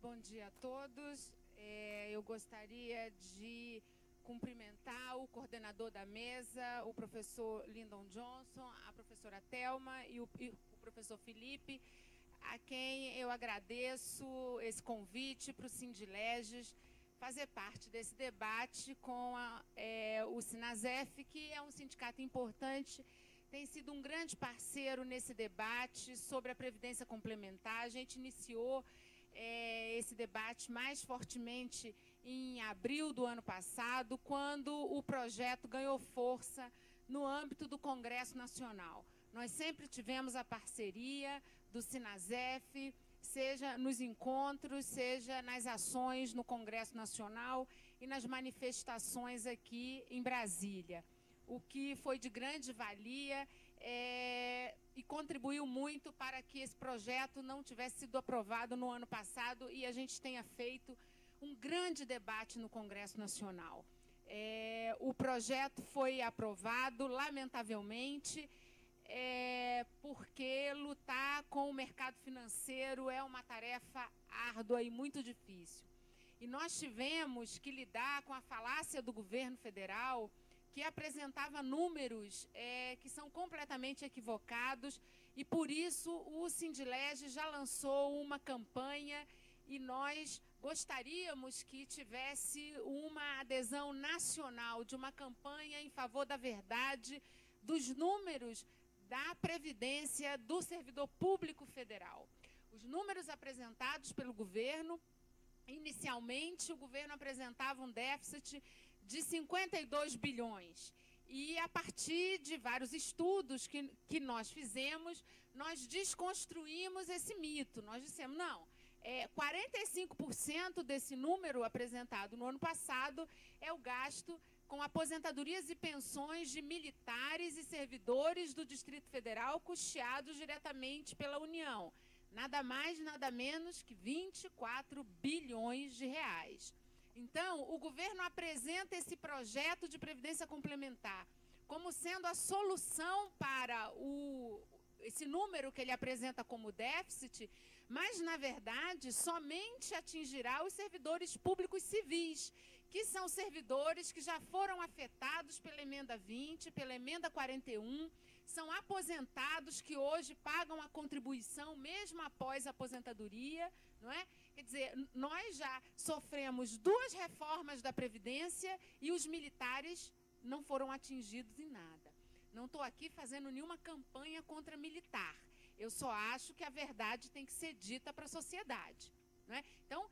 Muito bom dia a todos. Eu gostaria de cumprimentar o coordenador da mesa, o professor Lyndon Johnson, a professora Thelma e o professor Felipe, a quem eu agradeço esse convite para o Sindileges fazer parte desse debate com o Sinasef, que é um sindicato importante, tem sido um grande parceiro nesse debate sobre a Previdência Complementar. A gente iniciou esse debate mais fortemente em abril do ano passado, quando o projeto ganhou força no âmbito do Congresso Nacional. Nós sempre tivemos a parceria do Sinasef, seja nos encontros, seja nas ações no Congresso Nacional e nas manifestações aqui em Brasília, o que foi de grande valia e contribuiu muito para que esse projeto não tivesse sido aprovado no ano passado e a gente tenha feito um grande debate no Congresso Nacional. O projeto foi aprovado, lamentavelmente, porque lutar com o mercado financeiro é uma tarefa árdua e muito difícil. E nós tivemos que lidar com a falácia do governo federal, que apresentava números que são completamente equivocados, e por isso o Sindileges já lançou uma campanha e nós gostaríamos que tivesse uma adesão nacional de uma campanha em favor da verdade dos números da Previdência do Servidor Público Federal. Os números apresentados pelo governo, inicialmente o governo apresentava um déficit de 52 bilhões. E a partir de vários estudos que nós fizemos, nós desconstruímos esse mito. Nós dissemos, não, 45% desse número apresentado no ano passado é o gasto com aposentadorias e pensões de militares e servidores do Distrito Federal custeados diretamente pela União. Nada mais, nada menos que 24 bilhões de reais. Então, o governo apresenta esse projeto de previdência complementar como sendo a solução para esse número que ele apresenta como déficit, mas, na verdade, somente atingirá os servidores públicos civis, que são servidores que já foram afetados pela emenda 20, pela emenda 41, são aposentados que hoje pagam a contribuição mesmo após a aposentadoria, não é? Quer dizer, nós já sofremos 2 reformas da Previdência e os militares não foram atingidos em nada. Não estou aqui fazendo nenhuma campanha contra militar. Eu só acho que a verdade tem que ser dita para a sociedade, não é? Então,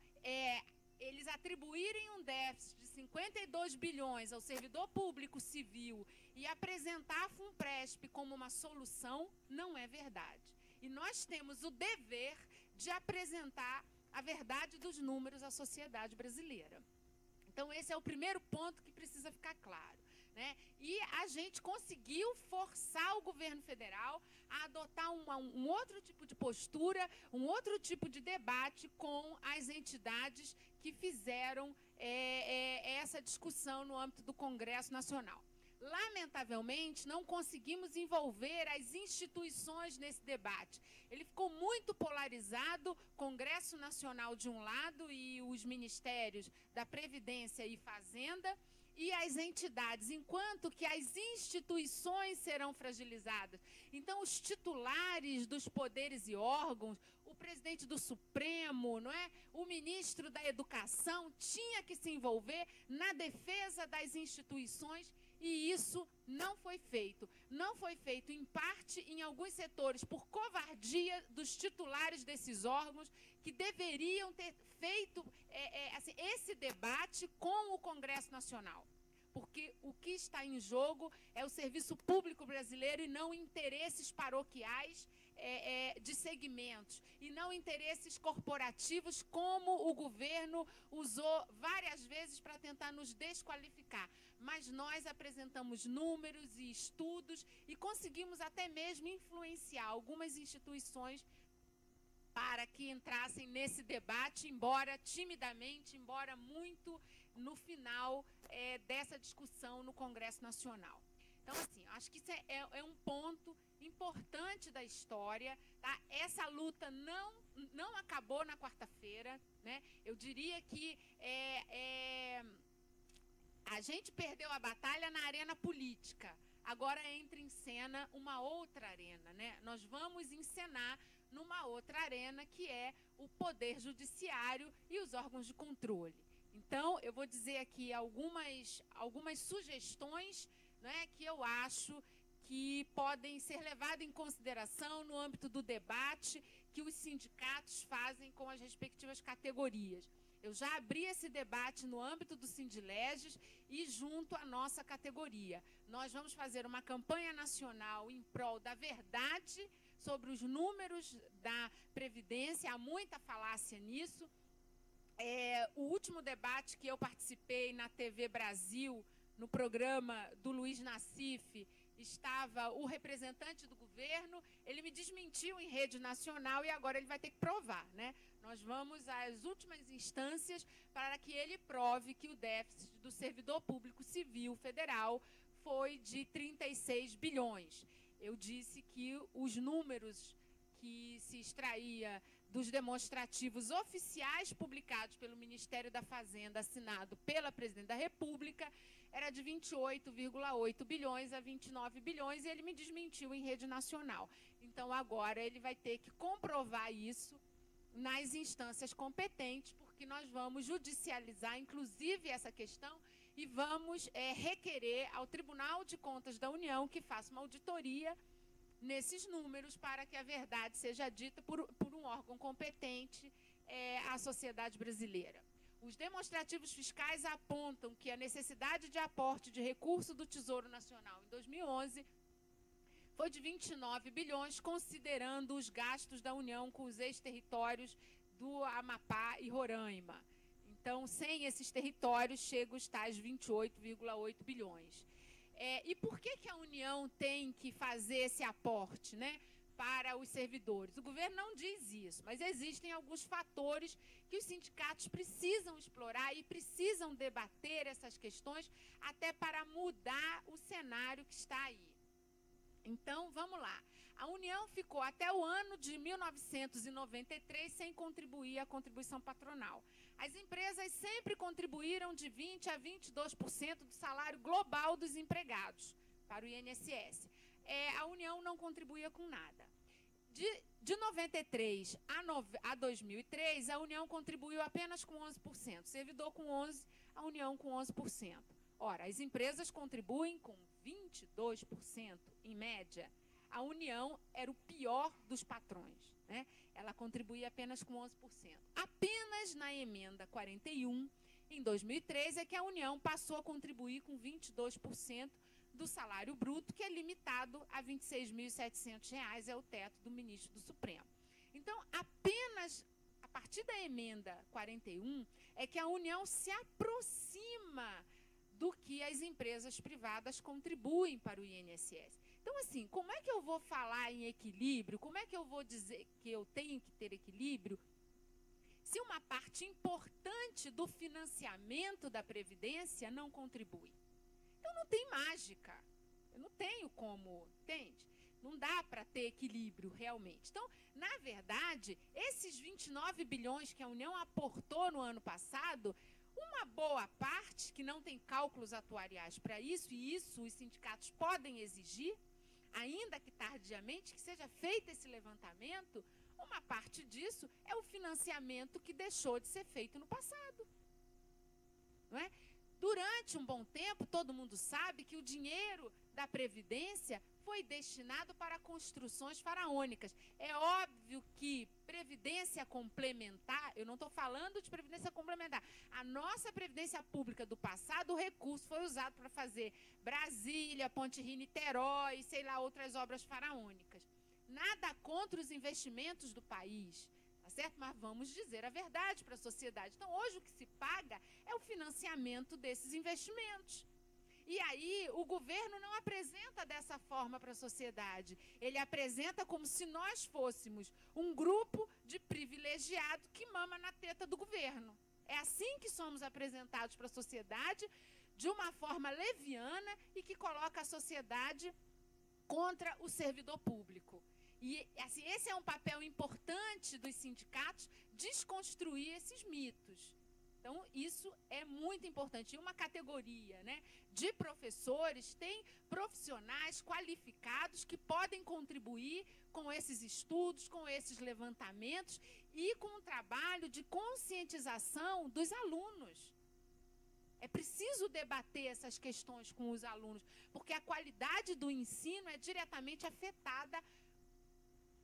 eles atribuírem um déficit de 52 bilhões ao servidor público civil e apresentar a FUNPRESP como uma solução, não é verdade. E nós temos o dever de apresentar a verdade dos números à sociedade brasileira. Então, esse é o primeiro ponto que precisa ficar claro, né? E a gente conseguiu forçar o governo federal a adotar um outro tipo de postura, um outro tipo de debate com as entidades que fizeram essa discussão no âmbito do Congresso Nacional. Lamentavelmente, não conseguimos envolver as instituições nesse debate. Ele ficou muito polarizado, Congresso Nacional de um lado e os ministérios da Previdência e Fazenda, e as entidades, enquanto que as instituições serão fragilizadas. Então, os titulares dos poderes e órgãos, o presidente do Supremo, não é? O ministro da Educação tinha que se envolver na defesa das instituições, e isso não foi feito. Não foi feito, em parte, em alguns setores, por covardia dos titulares desses órgãos, que deveriam ter feito assim, esse debate com o Congresso Nacional. Porque o que está em jogo é o serviço público brasileiro e não interesses paroquiais de segmentos, e não interesses corporativos, como o governo usou várias vezes para tentar nos desqualificar. Mas nós apresentamos números e estudos e conseguimos até mesmo influenciar algumas instituições para que entrassem nesse debate, embora timidamente, embora muito no final dessa discussão no Congresso Nacional. Então, assim, acho que isso é um ponto importante da história, tá? Essa luta não acabou na quarta-feira, né? Eu diria que a gente perdeu a batalha na arena política. Agora entra em cena uma outra arena, né? Nós vamos encenar numa outra arena, que é o poder judiciário e os órgãos de controle. Então, eu vou dizer aqui algumas sugestões, né, que eu acho que podem ser levadas em consideração no âmbito do debate que os sindicatos fazem com as respectivas categorias. Eu já abri esse debate no âmbito do Sindileges e junto à nossa categoria. Nós vamos fazer uma campanha nacional em prol da verdade sobre os números da Previdência. Há muita falácia nisso. O último debate que eu participei na TV Brasil, no programa do Luiz Nassif, estava o representante do governo, ele me desmentiu em rede nacional e agora ele vai ter que provar, né? Nós vamos às últimas instâncias para que ele prove que o déficit do servidor público civil federal foi de 36 bilhões. Eu disse que os números que se extraía dos demonstrativos oficiais publicados pelo Ministério da Fazenda, assinado pela Presidente da República, era de 28,8 bilhões a 29 bilhões, e ele me desmentiu em rede nacional. Então, agora, ele vai ter que comprovar isso nas instâncias competentes, porque nós vamos judicializar, inclusive, essa questão, e vamos requerer ao Tribunal de Contas da União que faça uma auditoria nesses números para que a verdade seja dita por um órgão competente à sociedade brasileira. Os demonstrativos fiscais apontam que a necessidade de aporte de recurso do Tesouro Nacional em 2011 foi de 29 bilhões, considerando os gastos da União com os ex-territórios do Amapá e Roraima. Então, sem esses territórios, chega os tais 28,8 bilhões. E por que a União tem que fazer esse aporte, né, para os servidores? O governo não diz isso, mas existem alguns fatores que os sindicatos precisam explorar e precisam debater essas questões até para mudar o cenário que está aí. Então, vamos lá. A União ficou até o ano de 1993 sem contribuir à contribuição patronal. As empresas sempre contribuíram de 20% a 22% do salário global dos empregados para o INSS. A União não contribuía com nada. De 93 a 2003, a União contribuiu apenas com 11%. Servidor com 11%, a União com 11%. Ora, as empresas contribuem com 22%, em média. A União era o pior dos patrões, né? Ela contribuía apenas com 11%. Apenas na emenda 41, em 2003, é que a União passou a contribuir com 22% do salário bruto, que é limitado a R$ 26.700, é o teto do ministro do Supremo. Então, apenas a partir da emenda 41 é que a União se aproxima do que as empresas privadas contribuem para o INSS. Então, assim, como é que eu vou falar em equilíbrio? Como é que eu vou dizer que eu tenho que ter equilíbrio se uma parte importante do financiamento da Previdência não contribui? Então, não tem mágica. Eu não tenho como, entende? Não dá para ter equilíbrio, realmente. Então, na verdade, esses 29 bilhões que a União aportou no ano passado, uma boa parte, que não tem cálculos atuariais para isso, e isso os sindicatos podem exigir, ainda que tardiamente, que seja feito esse levantamento, uma parte disso é o financiamento que deixou de ser feito no passado. Não é? Durante um bom tempo, todo mundo sabe que o dinheiro da Previdência foi destinado para construções faraônicas. É óbvio que Previdência complementar, eu não estou falando de Previdência complementar, a nossa Previdência Pública do passado, o recurso foi usado para fazer Brasília, Ponte Rio-Niterói, sei lá, outras obras faraônicas. Nada contra os investimentos do país, tá certo? Mas vamos dizer a verdade para a sociedade. Então, hoje o que se paga é o financiamento desses investimentos. E aí, o governo não apresenta dessa forma para a sociedade. Ele apresenta como se nós fôssemos um grupo de privilegiado que mama na teta do governo. É assim que somos apresentados para a sociedade, de uma forma leviana e que coloca a sociedade contra o servidor público. E assim, esse é um papel importante dos sindicatos, desconstruir esses mitos. Então, isso é muito importante. E uma categoria, né, de professores tem profissionais qualificados que podem contribuir com esses estudos, com esses levantamentos e com o trabalho de conscientização dos alunos. É preciso debater essas questões com os alunos, porque a qualidade do ensino é diretamente afetada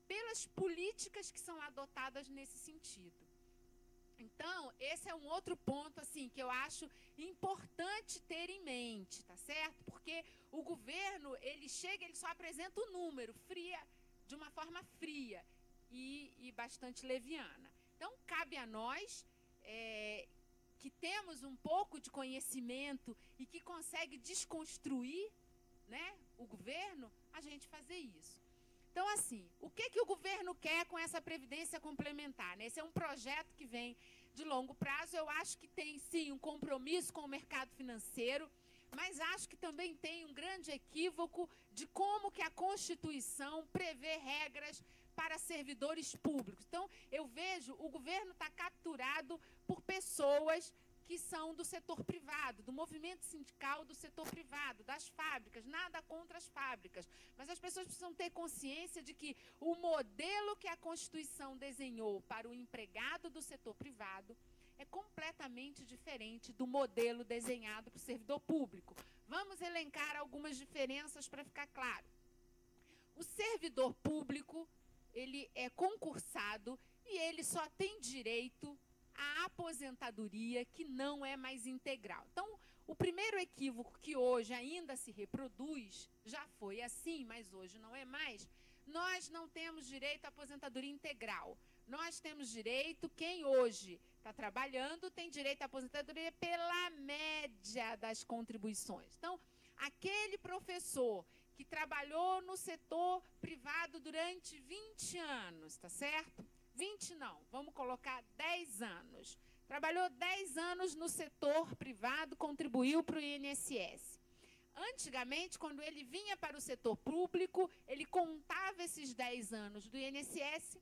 pelas políticas que são adotadas nesse sentido. Então, esse é um outro ponto assim que eu acho importante ter em mente, tá certo? Porque o governo, ele chega, ele só apresenta o número, de uma forma fria e bastante leviana. Então, cabe a nós, que temos um pouco de conhecimento e que consegue desconstruir, né, o governo, a gente fazer isso. Então, assim, o que o governo quer com essa previdência complementar? Né? Esse é um projeto que vem de longo prazo. Eu acho que tem, sim, um compromisso com o mercado financeiro, mas acho que também tem um grande equívoco de como que a Constituição prevê regras para servidores públicos. Então, eu vejo o governo está capturado por pessoas que são do setor privado, do movimento sindical do setor privado, das fábricas, nada contra as fábricas, mas as pessoas precisam ter consciência de que o modelo que a Constituição desenhou para o empregado do setor privado é completamente diferente do modelo desenhado para o servidor público. Vamos elencar algumas diferenças para ficar claro. O servidor público, ele é concursado e ele só tem direito à aposentadoria, que não é mais integral. Então, o primeiro equívoco que hoje ainda se reproduz, já foi assim, mas hoje não é mais, nós não temos direito à aposentadoria integral. Nós temos direito, quem hoje está trabalhando, tem direito à aposentadoria pela média das contribuições. Então, aquele professor que trabalhou no setor privado durante 20 anos, tá certo? 20 não, vamos colocar 10 anos. Trabalhou 10 anos no setor privado, contribuiu para o INSS. Antigamente, quando ele vinha para o setor público, ele contava esses 10 anos do INSS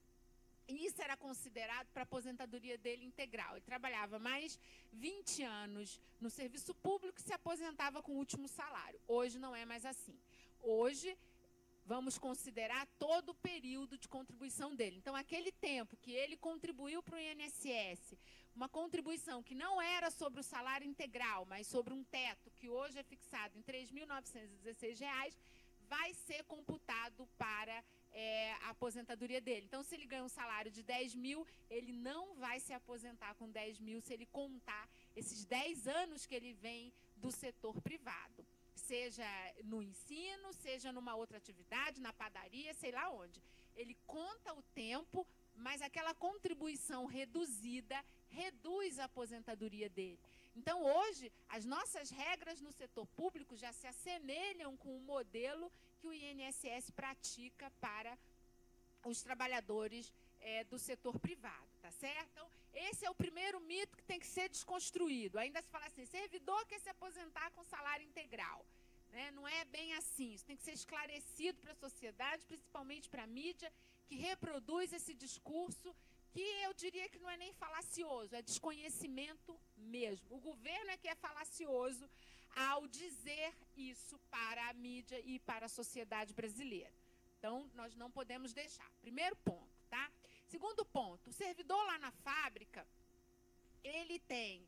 e isso era considerado para a aposentadoria dele integral. Ele trabalhava mais 20 anos no serviço público e se aposentava com o último salário. Hoje não é mais assim. Hoje, vamos considerar todo o período de contribuição dele. Então, aquele tempo que ele contribuiu para o INSS, uma contribuição que não era sobre o salário integral, mas sobre um teto que hoje é fixado em R$ 3.916, vai ser computado para a aposentadoria dele. Então, se ele ganha um salário de 10 mil, ele não vai se aposentar com 10 mil se ele contar esses 10 anos que ele vem do setor privado. Seja no ensino, seja numa outra atividade, na padaria, sei lá onde. Ele conta o tempo, mas aquela contribuição reduzida reduz a aposentadoria dele. Então, hoje, as nossas regras no setor público já se assemelham com o modelo que o INSS pratica para os trabalhadores do setor privado, tá certo? Então, esse é o primeiro mito que tem que ser desconstruído. Ainda se fala assim, servidor quer se aposentar com salário integral. Né? Não é bem assim. Isso tem que ser esclarecido para a sociedade, principalmente para a mídia, que reproduz esse discurso que eu diria que não é nem falacioso, é desconhecimento mesmo. O governo é que é falacioso ao dizer isso para a mídia e para a sociedade brasileira. Então, nós não podemos deixar. Primeiro ponto, tá? Segundo ponto, o servidor lá na fábrica, ele tem,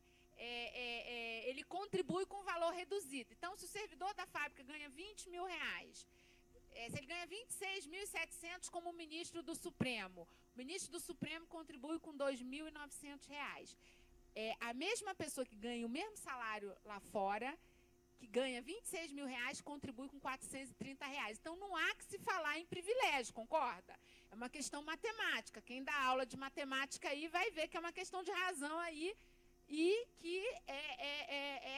ele contribui com valor reduzido. Então, se o servidor da fábrica ganha 20 mil reais, se ele ganha 26.700 como ministro do Supremo, o ministro do Supremo contribui com 2.900 reais. A mesma pessoa que ganha o mesmo salário lá fora, que ganha 26 mil reais, contribui com 430 reais. Então, não há que se falar em privilégio, concorda? É uma questão matemática. Quem dá aula de matemática aí vai ver que é uma questão de razão aí e que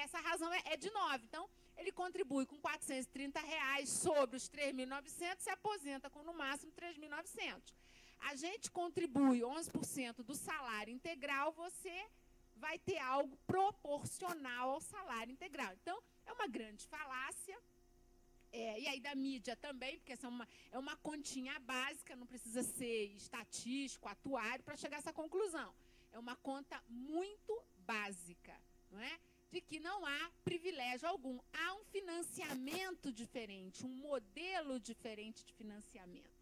essa razão é de 9. Então, ele contribui com 430 reais sobre os 3.900 e se aposenta com, no máximo, 3.900. A gente contribui 11% do salário integral, você vai ter algo proporcional ao salário integral. Então, é uma grande falácia E aí da mídia também, porque essa é uma continha básica, não precisa ser estatístico, atuário, para chegar a essa conclusão. É uma conta muito básica, não é? De que não há privilégio algum. Há um financiamento diferente, um modelo diferente de financiamento.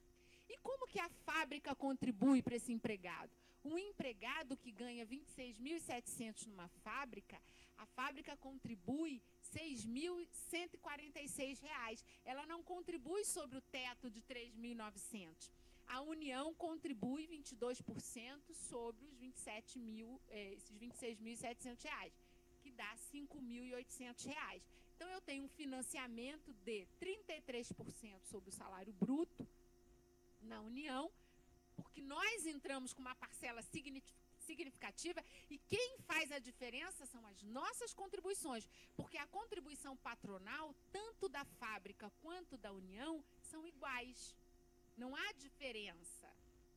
E como que a fábrica contribui para esse empregado? Um empregado que ganha R$ 26.700 numa fábrica, a fábrica contribui R$ 6.146. Ela não contribui sobre o teto de 3.900. A União contribui 22% sobre os esses R$ 26.700, que dá R$ 5.800. Então, eu tenho um financiamento de 33% sobre o salário bruto na União, porque nós entramos com uma parcela significativa e quem faz a diferença são as nossas contribuições, porque a contribuição patronal, tanto da fábrica quanto da União, são iguais. Não há diferença.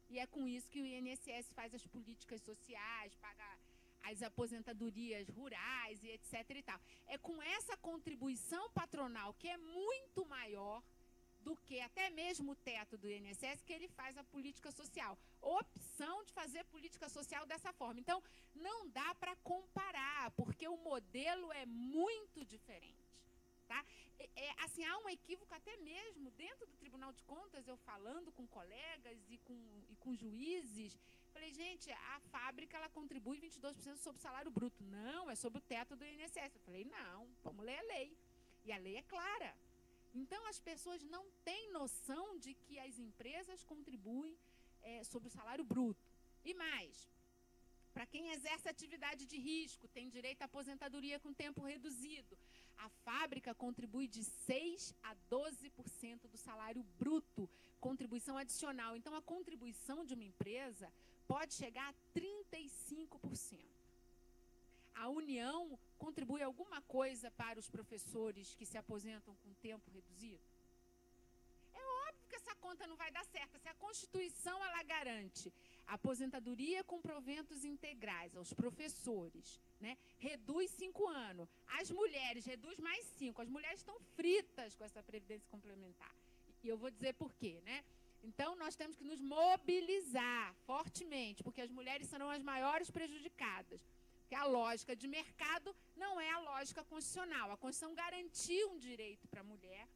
E é com isso que o INSS faz as políticas sociais, paga as aposentadorias rurais e etc. e tal. É com essa contribuição patronal, que é muito maior do que até mesmo o teto do INSS, que ele faz a política social. Opção de fazer política social dessa forma. Então, não dá para comparar, porque o modelo é muito diferente. Tá? Assim, há um equívoco até mesmo dentro do Tribunal de Contas, eu falando com colegas e com juízes. Falei, gente, a fábrica ela contribui 22% sobre o salário bruto. Não, é sobre o teto do INSS. Eu falei, não, vamos ler a lei. E a lei é clara. Então, as pessoas não têm noção de que as empresas contribuem sobre o salário bruto. E mais, para quem exerce atividade de risco, tem direito à aposentadoria com tempo reduzido. A fábrica contribui de 6% a 12% do salário bruto, contribuição adicional. Então, a contribuição de uma empresa pode chegar a 35%. A União contribui alguma coisa para os professores que se aposentam com tempo reduzido? É óbvio que essa conta não vai dar certo. Se a Constituição ela garante a aposentadoria com proventos integrais aos professores, né? Reduz 5 anos. As mulheres reduz mais 5. As mulheres estão fritas com essa previdência complementar. E eu vou dizer por quê, né? Então, nós temos que nos mobilizar fortemente, porque as mulheres serão as maiores prejudicadas. Porque a lógica de mercado não é a lógica constitucional. A Constituição garantiu um direito para a mulher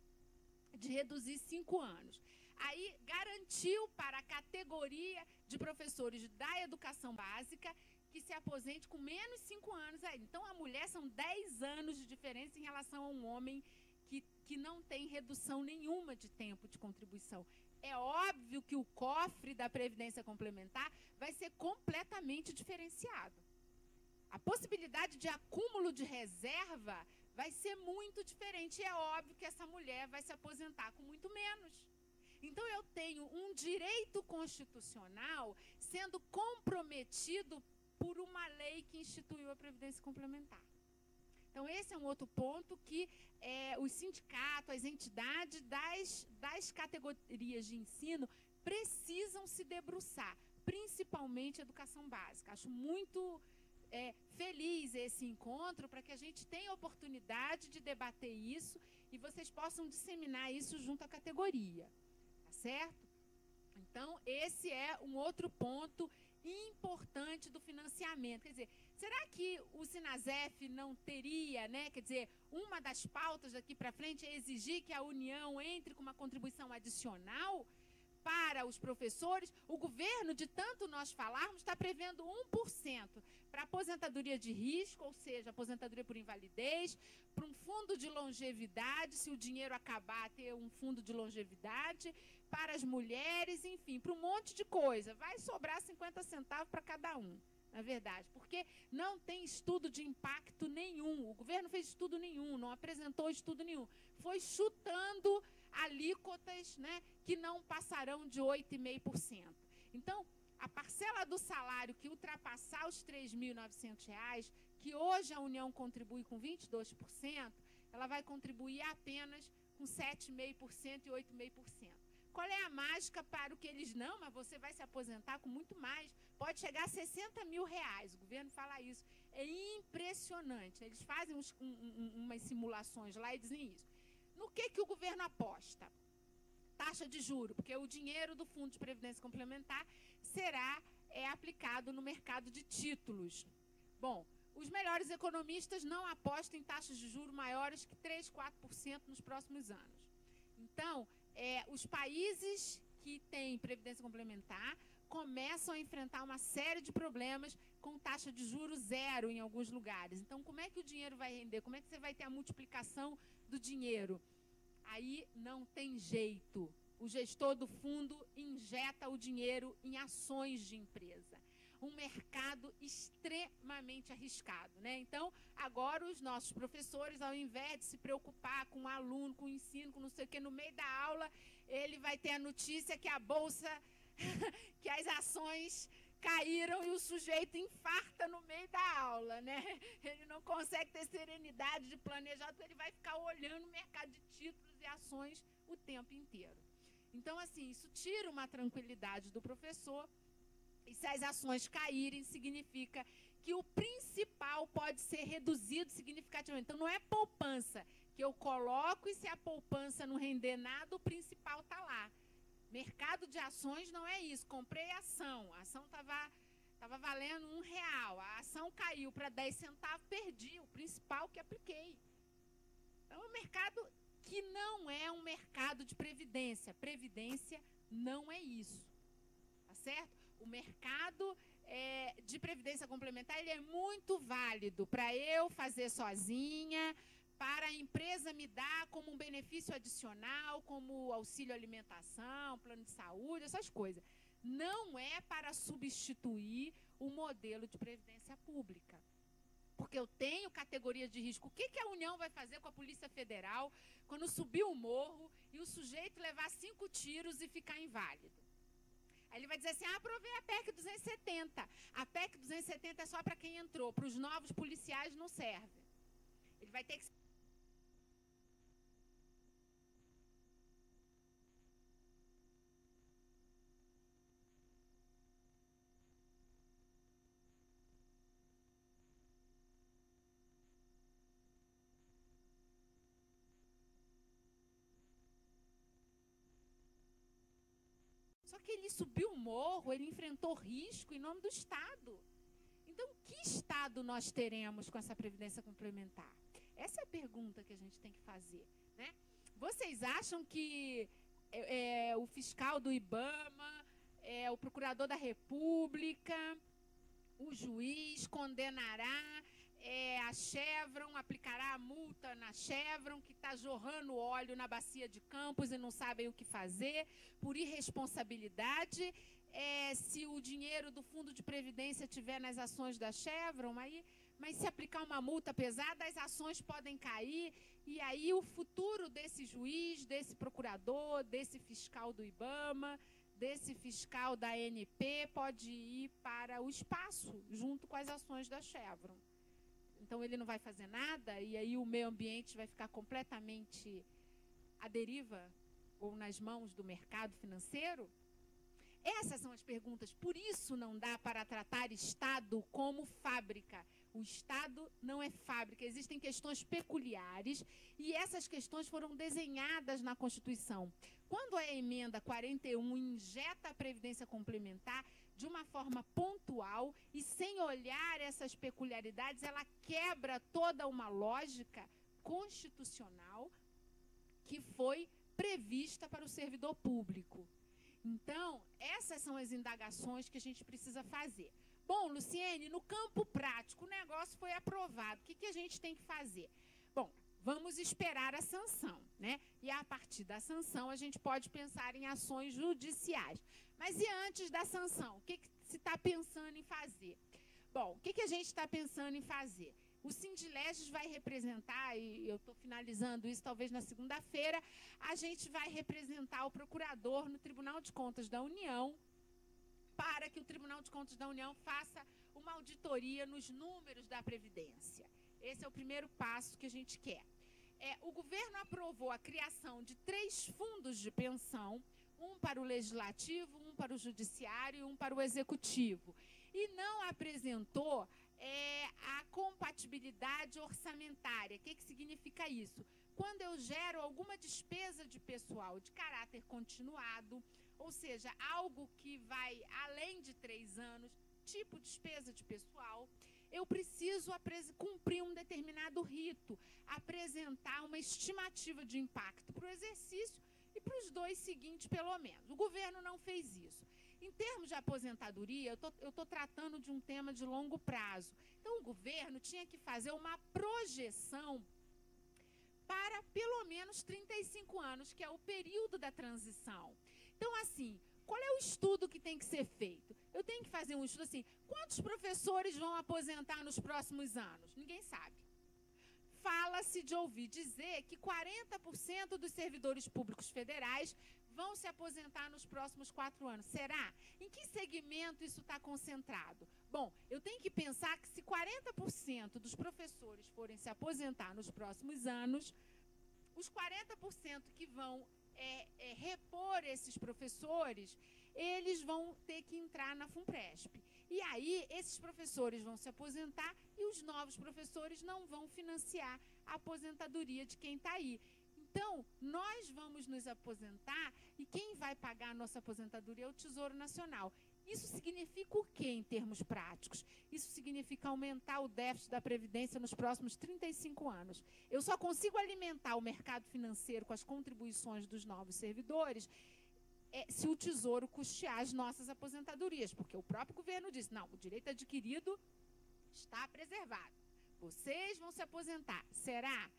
de reduzir 5 anos. Aí, garantiu para a categoria de professores da educação básica que se aposente com menos 5 anos. Então, a mulher são 10 anos de diferença em relação a um homem que não tem redução nenhuma de tempo de contribuição. É óbvio que o cofre da Previdência Complementar vai ser completamente diferenciado. A possibilidade de acúmulo de reserva vai ser muito diferente. E é óbvio que essa mulher vai se aposentar com muito menos. Então, eu tenho um direito constitucional sendo comprometido por uma lei que instituiu a Previdência Complementar. Então, esse é um outro ponto que os sindicatos, as entidades das categorias de ensino precisam se debruçar, principalmente a educação básica. Acho muito feliz esse encontro para que a gente tenha a oportunidade de debater isso e vocês possam disseminar isso junto à categoria, tá certo? Então, esse é um outro ponto importante do financiamento. Quer dizer, será que o Sinasef não teria, né? Quer dizer, uma das pautas daqui para frente é exigir que a União entre com uma contribuição adicional para os professores? O governo, de tanto nós falarmos, está prevendo 1% para aposentadoria de risco, ou seja, aposentadoria por invalidez, para um fundo de longevidade, se o dinheiro acabar, ter um fundo de longevidade, para as mulheres, enfim, para um monte de coisa. Vai sobrar 50 centavos para cada um, na verdade, porque não tem estudo de impacto nenhum. O governo fez estudo nenhum, não apresentou estudo nenhum. Foi chutando alíquotas, né, que não passarão de 8,5%. Então, a parcela do salário que ultrapassar os R$ 3.900, que hoje a União contribui com 22%, ela vai contribuir apenas com 7,5% e 8,5%. Qual é a mágica para o que eles não, mas você vai se aposentar com muito mais, pode chegar a R$60 mil, o governo fala isso. É impressionante, eles fazem umas simulações lá e dizem isso. No que o governo aposta? Taxa de juro, porque o dinheiro do Fundo de Previdência Complementar será aplicado no mercado de títulos. Bom, os melhores economistas não apostam em taxas de juros maiores que 3, 4% nos próximos anos. Então, os países que têm previdência complementar começam a enfrentar uma série de problemas com taxa de juros zero em alguns lugares. Então, como é que o dinheiro vai render? Como é que você vai ter a multiplicação do dinheiro? Aí não tem jeito. O gestor do fundo injeta o dinheiro em ações de empresa. Um mercado extremamente arriscado, né? Então, agora os nossos professores, ao invés de se preocupar com o aluno, com o ensino, com não sei o que, no meio da aula, ele vai ter a notícia que a bolsa, que as ações caíram e o sujeito infarta no meio da aula, né? Ele não consegue ter serenidade de planejar, porque ele vai ficar olhando o mercado de títulos e ações o tempo inteiro. Então, assim, isso tira uma tranquilidade do professor. E se as ações caírem, significa que o principal pode ser reduzido significativamente. Então, não é poupança que eu coloco e se a poupança não render nada, o principal está lá. Mercado de ações não é isso. Comprei ação, a ação estava valendo R$1, a ação caiu para 10 centavos, perdi o principal que apliquei. Então, é um mercado que não é um mercado de previdência. Previdência não é isso, tá certo? O mercado de previdência complementar ele é muito válido para eu fazer sozinha, para a empresa me dar como um benefício adicional, como auxílio alimentação, plano de saúde, essas coisas. Não é para substituir o modelo de previdência pública. Porque eu tenho categoria de risco. O que a União vai fazer com a Polícia Federal quando subir o morro e o sujeito levar 5 tiros e ficar inválido? Aí ele vai dizer assim, aprovei a PEC 270. A PEC 270 é só para quem entrou, para os novos policiais não serve. Ele vai ter que... Só que ele subiu o morro, ele enfrentou risco em nome do Estado. Então, que Estado nós teremos com essa previdência complementar? Essa é a pergunta que a gente tem que fazer, né? Vocês acham que o fiscal do IBAMA, o procurador da República, o juiz condenará a Chevron, aplicará a multa na Chevron, que está jorrando óleo na bacia de Campos e não sabem o que fazer, por irresponsabilidade? Se o dinheiro do Fundo de Previdência estiver nas ações da Chevron, mas se aplicar uma multa pesada, as ações podem cair, e aí o futuro desse juiz, desse procurador, desse fiscal do IBAMA, desse fiscal da ANP, pode ir para o espaço, junto com as ações da Chevron. Então, ele não vai fazer nada, e aí o meio ambiente vai ficar completamente à deriva, ou nas mãos do mercado financeiro? Essas são as perguntas. Por isso não dá para tratar Estado como fábrica. O Estado não é fábrica. Existem questões peculiares e essas questões foram desenhadas na Constituição. Quando a emenda 41 injeta a previdência complementar de uma forma pontual e sem olhar essas peculiaridades, ela quebra toda uma lógica constitucional que foi prevista para o servidor público. Então, essas são as indagações que a gente precisa fazer. Bom, Luciene, no campo prático, o negócio foi aprovado. O que a gente tem que fazer? Bom, vamos esperar a sanção, né? E a partir da sanção, a gente pode pensar em ações judiciais. Mas e antes da sanção? O que se está pensando em fazer? Bom, o que a gente está pensando em fazer? O Sindileges vai representar, e eu estou finalizando isso talvez na segunda-feira, a gente vai representar o procurador no Tribunal de Contas da União, para que o Tribunal de Contas da União faça uma auditoria nos números da Previdência. Esse é o primeiro passo que a gente quer. O governo aprovou a criação de 3 fundos de pensão, um para o Legislativo, um para o Judiciário e um para o Executivo. E não apresentou a compatibilidade orçamentária. O que significa isso? quando eu gero alguma despesa de pessoal de caráter continuado, ou seja, algo que vai além de 3 anos, tipo despesa de pessoal, eu preciso cumprir um determinado rito, apresentar uma estimativa de impacto para o exercício e para os 2 seguintes, pelo menos. O governo não fez isso. Em termos de aposentadoria, eu estou tratando de um tema de longo prazo. Então, o governo tinha que fazer uma projeção para pelo menos 35 anos, que é o período da transição. Então, assim, qual é o estudo que tem que ser feito? Eu tenho que fazer um estudo assim, quantos professores vão aposentar nos próximos anos? Ninguém sabe. Fala-se de ouvir dizer que 40% dos servidores públicos federais vão se aposentar nos próximos 4 anos. Será? Em que segmento isso está concentrado? Bom, eu tenho que pensar que se 40% dos professores forem se aposentar nos próximos anos, os 40% que vão repor esses professores, eles vão ter que entrar na FUNPRESP. E aí, esses professores vão se aposentar e os novos professores não vão financiar a aposentadoria de quem está aí. Então, nós vamos nos aposentar e quem vai pagar a nossa aposentadoria é o Tesouro Nacional. Isso significa o quê em termos práticos? Isso significa aumentar o déficit da Previdência nos próximos 35 anos. Eu só consigo alimentar o mercado financeiro com as contribuições dos novos servidores se o Tesouro custear as nossas aposentadorias, porque o próprio governo disse, não, o direito adquirido está preservado. Vocês vão se aposentar. Será?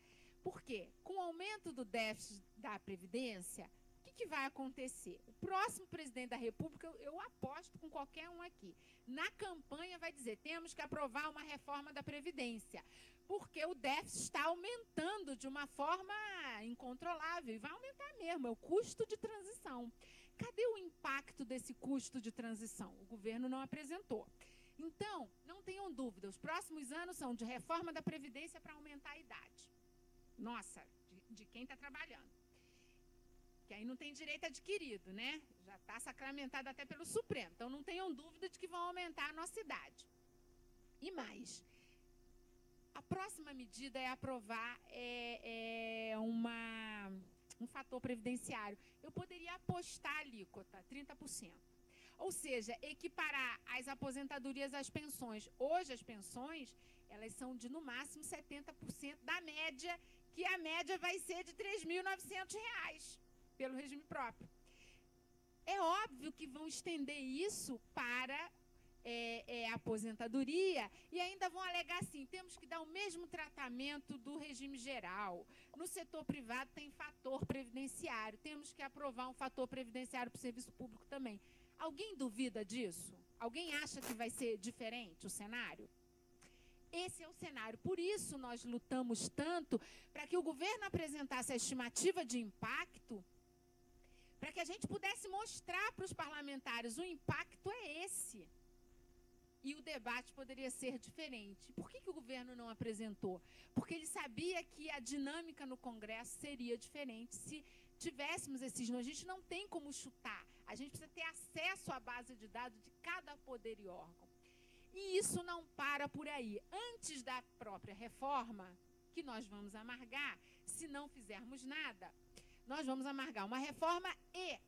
Por quê? Com o aumento do déficit da Previdência, o que vai acontecer? O próximo presidente da República, eu aposto com qualquer um aqui, na campanha vai dizer, temos que aprovar uma reforma da Previdência, porque o déficit está aumentando de uma forma incontrolável, e vai aumentar mesmo, é o custo de transição. Cadê o impacto desse custo de transição? O governo não apresentou. Então, não tenham dúvida, os próximos anos são de reforma da Previdência para aumentar a idade. Nossa, de quem está trabalhando. Que aí não tem direito adquirido, né? Já está sacramentado até pelo Supremo. Então, não tenham dúvida de que vão aumentar a nossa idade. E mais, a próxima medida é aprovar um fator previdenciário. Eu poderia apostar a alíquota, 30%. Ou seja, equiparar as aposentadorias às pensões. Hoje, as pensões, elas são de, no máximo, 70% da média, que a média vai ser de R$ 3.900, pelo regime próprio. É óbvio que vão estender isso para a aposentadoria e ainda vão alegar assim, temos que dar o mesmo tratamento do regime geral. No setor privado tem fator previdenciário, temos que aprovar um fator previdenciário para o serviço público também. Alguém duvida disso? Alguém acha que vai ser diferente o cenário? Esse é o cenário. Por isso nós lutamos tanto para que o governo apresentasse a estimativa de impacto, para que a gente pudesse mostrar para os parlamentares o impacto é esse. E o debate poderia ser diferente. Por que o governo não apresentou? Porque ele sabia que a dinâmica no Congresso seria diferente se tivéssemos esses números. A gente não tem como chutar. A gente precisa ter acesso à base de dados de cada poder e órgão. E isso não para por aí. Antes da própria reforma, que nós vamos amargar, se não fizermos nada, nós vamos amargar uma reforma e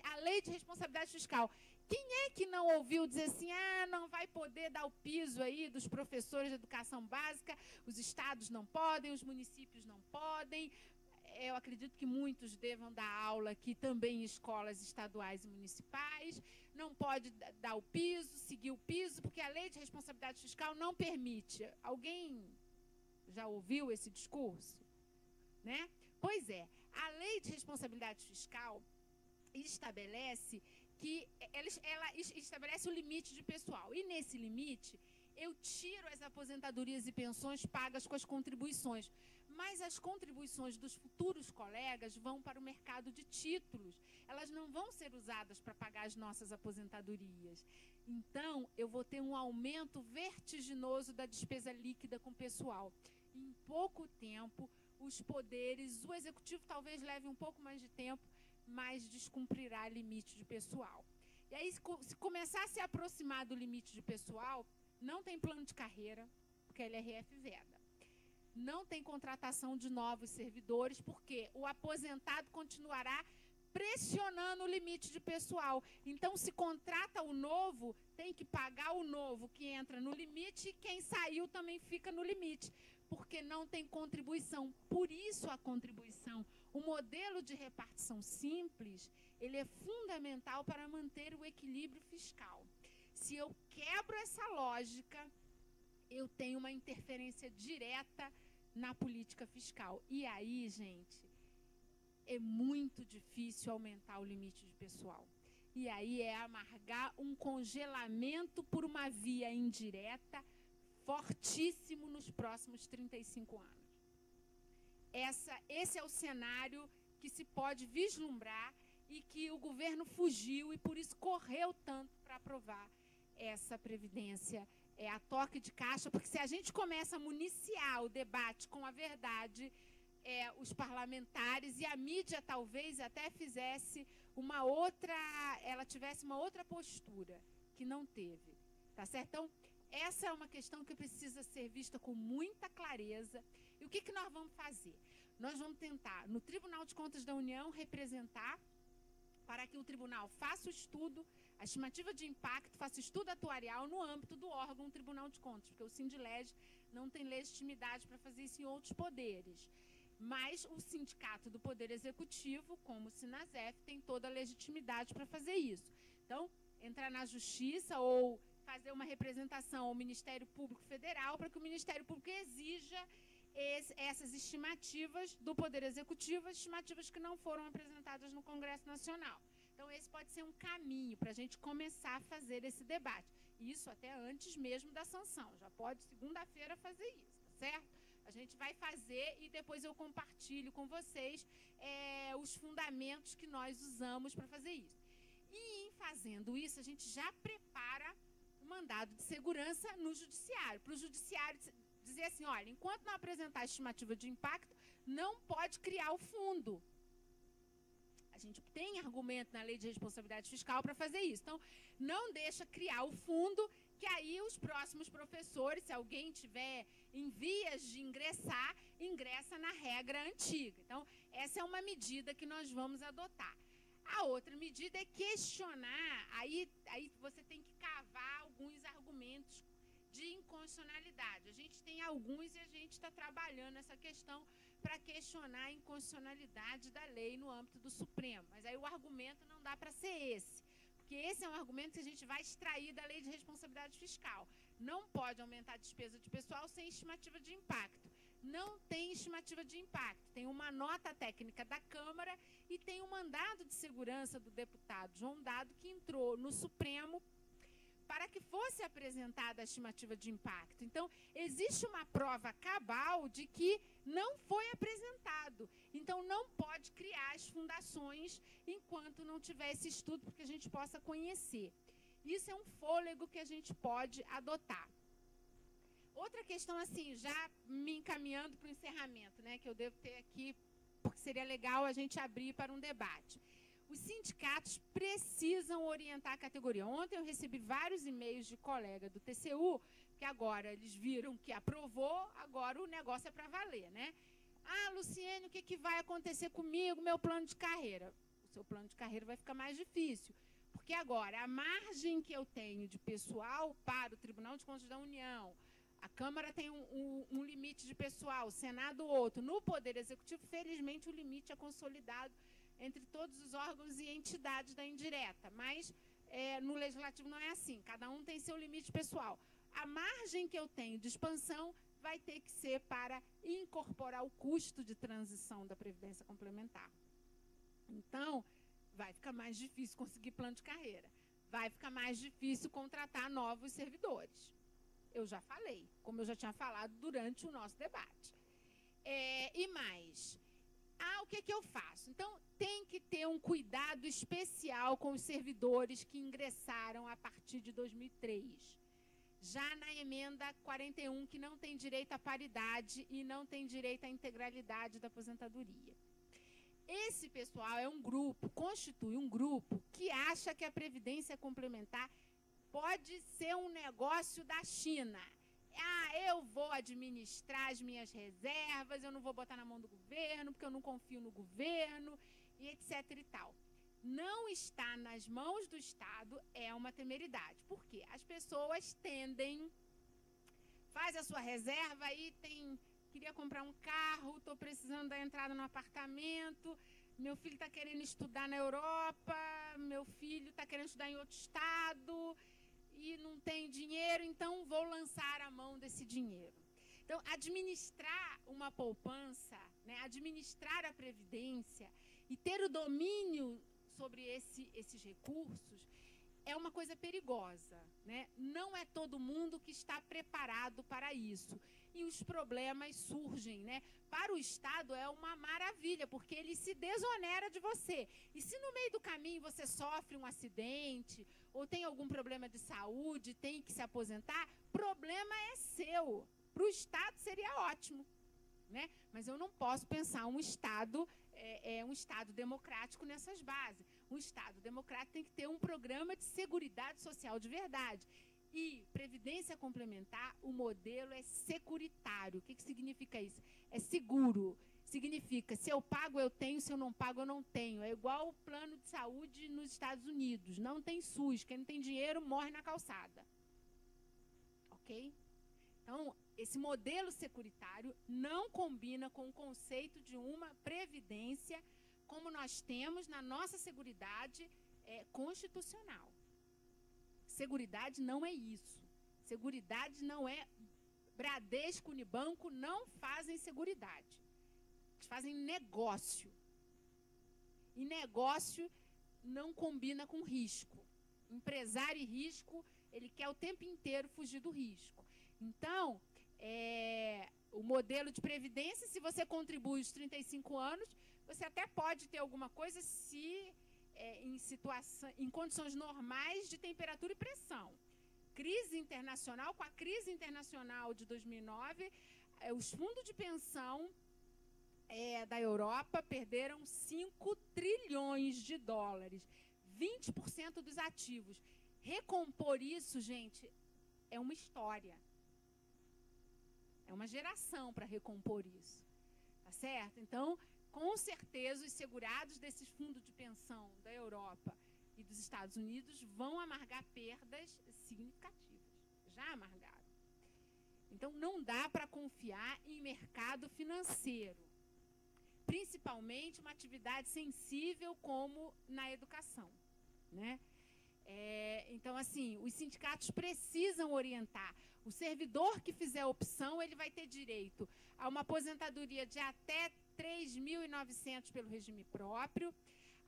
a lei de responsabilidade fiscal. Quem é que não ouviu dizer assim, não vai poder dar o piso aí dos professores de educação básica, os estados não podem, os municípios não podem. Eu acredito que muitos devam dar aula aqui também em escolas estaduais e municipais. Não pode dar o piso, seguir o piso, porque a lei de responsabilidade fiscal não permite. Alguém já ouviu esse discurso? Né? Pois é, a lei de responsabilidade fiscal estabelece que ela estabelece o limite de pessoal. E nesse limite, eu tiro as aposentadorias e pensões pagas com as contribuições. Mas as contribuições dos futuros colegas vão para o mercado de títulos. Elas não vão ser usadas para pagar as nossas aposentadorias. Então, eu vou ter um aumento vertiginoso da despesa líquida com o pessoal. Em pouco tempo, os poderes, o executivo talvez leve um pouco mais de tempo, mas descumprirá limite de pessoal. E aí, se começar a se aproximar do limite de pessoal, não tem plano de carreira, porque a LRF veda. não tem contratação de novos servidores, porque o aposentado continuará pressionando o limite de pessoal. Então, se contrata o novo, tem que pagar o novo que entra no limite e quem saiu também fica no limite, porque não tem contribuição. Por isso a contribuição. O modelo de repartição simples, ele é fundamental para manter o equilíbrio fiscal. Se eu quebro essa lógica, eu tenho uma interferência direta na política fiscal. E aí, gente, é muito difícil aumentar o limite de pessoal. E aí é amargar um congelamento por uma via indireta fortíssimo nos próximos 35 anos. Esse é o cenário que se pode vislumbrar e que o governo fugiu e por isso correu tanto para aprovar essa previdência a toque de caixa, porque se a gente começa a municiar o debate com a verdade, os parlamentares e a mídia talvez até fizesse ela tivesse uma outra postura, que não teve, tá certo? Então, essa é uma questão que precisa ser vista com muita clareza. E o que nós vamos fazer? Nós vamos tentar, no Tribunal de Contas da União, representar para que o tribunal faça o estudo, a estimativa de impacto, faça estudo atuarial no âmbito do órgão Tribunal de Contas, porque o Sindilege não tem legitimidade para fazer isso em outros poderes. Mas o sindicato do Poder Executivo, como o Sinasef, tem toda a legitimidade para fazer isso. Então, entrar na Justiça ou fazer uma representação ao Ministério Público Federal para que o Ministério Público exija essas estimativas do Poder Executivo, as estimativas que não foram apresentadas no Congresso Nacional. Então, esse pode ser um caminho para a gente começar a fazer esse debate. Isso até antes mesmo da sanção. Já pode, segunda-feira, fazer isso, tá certo? A gente vai fazer e depois eu compartilho com vocês os fundamentos que nós usamos para fazer isso. E, em fazendo isso, a gente já prepara o mandado de segurança no Judiciário, para o Judiciário dizer assim, olha, enquanto não apresentar a estimativa de impacto, não pode criar o fundo. A gente tem argumento na Lei de Responsabilidade Fiscal para fazer isso. Então, não deixa criar o fundo, que aí os próximos professores, se alguém tiver em vias de ingressar, ingressa na regra antiga. Então, essa é uma medida que nós vamos adotar. A outra medida é questionar, aí você tem que cavar alguns argumentos de inconstitucionalidade. A gente tem alguns e a gente está trabalhando essa questão para questionar a inconstitucionalidade da lei no âmbito do Supremo. Mas aí o argumento não dá para ser esse, porque esse é um argumento que a gente vai extrair da Lei de Responsabilidade Fiscal. Não pode aumentar a despesa de pessoal sem estimativa de impacto. Não tem estimativa de impacto. Tem uma nota técnica da Câmara e tem um mandado de segurança do deputado João Dado, que entrou no Supremo para que fosse apresentada a estimativa de impacto. Então, existe uma prova cabal de que não foi apresentado. Então, não pode criar as fundações enquanto não tiver esse estudo, porque a gente possa conhecer. Isso é um fôlego que a gente pode adotar. Outra questão, assim, já me encaminhando para o encerramento, né, que eu devo ter aqui, porque seria legal a gente abrir para um debate. Os sindicatos precisam orientar a categoria. Ontem eu recebi vários e-mails de colega do TCU, que agora eles viram que aprovou, agora o negócio é para valer, né? Ah, Luciene, o que vai acontecer comigo, meu plano de carreira? O seu plano de carreira vai ficar mais difícil, porque agora a margem que eu tenho de pessoal para o Tribunal de Contas da União, a Câmara tem um limite de pessoal, o Senado outro. No Poder Executivo, felizmente, o limite é consolidado entre todos os órgãos e entidades da indireta, mas no Legislativo não é assim, cada um tem seu limite pessoal. A margem que eu tenho de expansão vai ter que ser para incorporar o custo de transição da Previdência Complementar. Então, vai ficar mais difícil conseguir plano de carreira, vai ficar mais difícil contratar novos servidores. Eu já falei, como eu já tinha falado durante o nosso debate. E mais... o que eu faço? Então, tem que ter um cuidado especial com os servidores que ingressaram a partir de 2003. Já na emenda 41, que não tem direito à paridade e não tem direito à integralidade da aposentadoria. Esse pessoal é um grupo, constitui um grupo que acha que a Previdência Complementar pode ser um negócio da China. eu vou administrar as minhas reservas, eu não vou botar na mão do governo, porque eu não confio no governo, e etc. e tal. Não está nas mãos do Estado é uma temeridade. Por quê? As pessoas tendem, faz a sua reserva, aí queria comprar um carro, estou precisando da entrada no apartamento, meu filho está querendo estudar na Europa, meu filho está querendo estudar em outro estado e não tem dinheiro, então vou lançar a mão desse dinheiro. Então, administrar uma poupança, né, administrar a previdência e ter o domínio sobre esses recursos é uma coisa perigosa, né? Não é todo mundo que está preparado para isso. E os problemas surgem, né? Para o Estado é uma maravilha, porque ele se desonera de você. E se no meio do caminho você sofre um acidente, ou tem algum problema de saúde, tem que se aposentar, problema é seu. Para o Estado seria ótimo, né? Mas eu não posso pensar um Estado democrático nessas bases. Um Estado democrático tem que ter um programa de seguridade social de verdade. E previdência complementar, o modelo é securitário. O que significa isso? É seguro. Significa, se eu pago, eu tenho, se eu não pago, eu não tenho. É igual o plano de saúde nos Estados Unidos. Não tem SUS. Quem não tem dinheiro morre na calçada. Ok? Então, esse modelo securitário não combina com o conceito de uma previdência como nós temos na nossa seguridade constitucional. Seguridade não é isso. Seguridade não é... Bradesco, Unibanco não fazem seguridade. Eles fazem negócio. E negócio não combina com risco. Empresário e risco, ele quer o tempo inteiro fugir do risco. Então, o modelo de previdência, se você contribui os 35 anos, você até pode ter alguma coisa se em condições normais de temperatura e pressão. Crise internacional, com a crise internacional de 2009, os fundos de pensão da Europa perderam 5 trilhões de dólares, 20% dos ativos. Recompor isso, gente, é uma história. É uma geração para recompor isso. Tá certo? Então, com certeza, os segurados desses fundos de pensão da Europa e dos Estados Unidos vão amargar perdas significativas. Já amargaram. Então, não dá para confiar em mercado financeiro. Principalmente uma atividade sensível como na educação, né? Então, assim, os sindicatos precisam orientar. O servidor que fizer a opção, ele vai ter direito a uma aposentadoria de até 3.900 pelo regime próprio.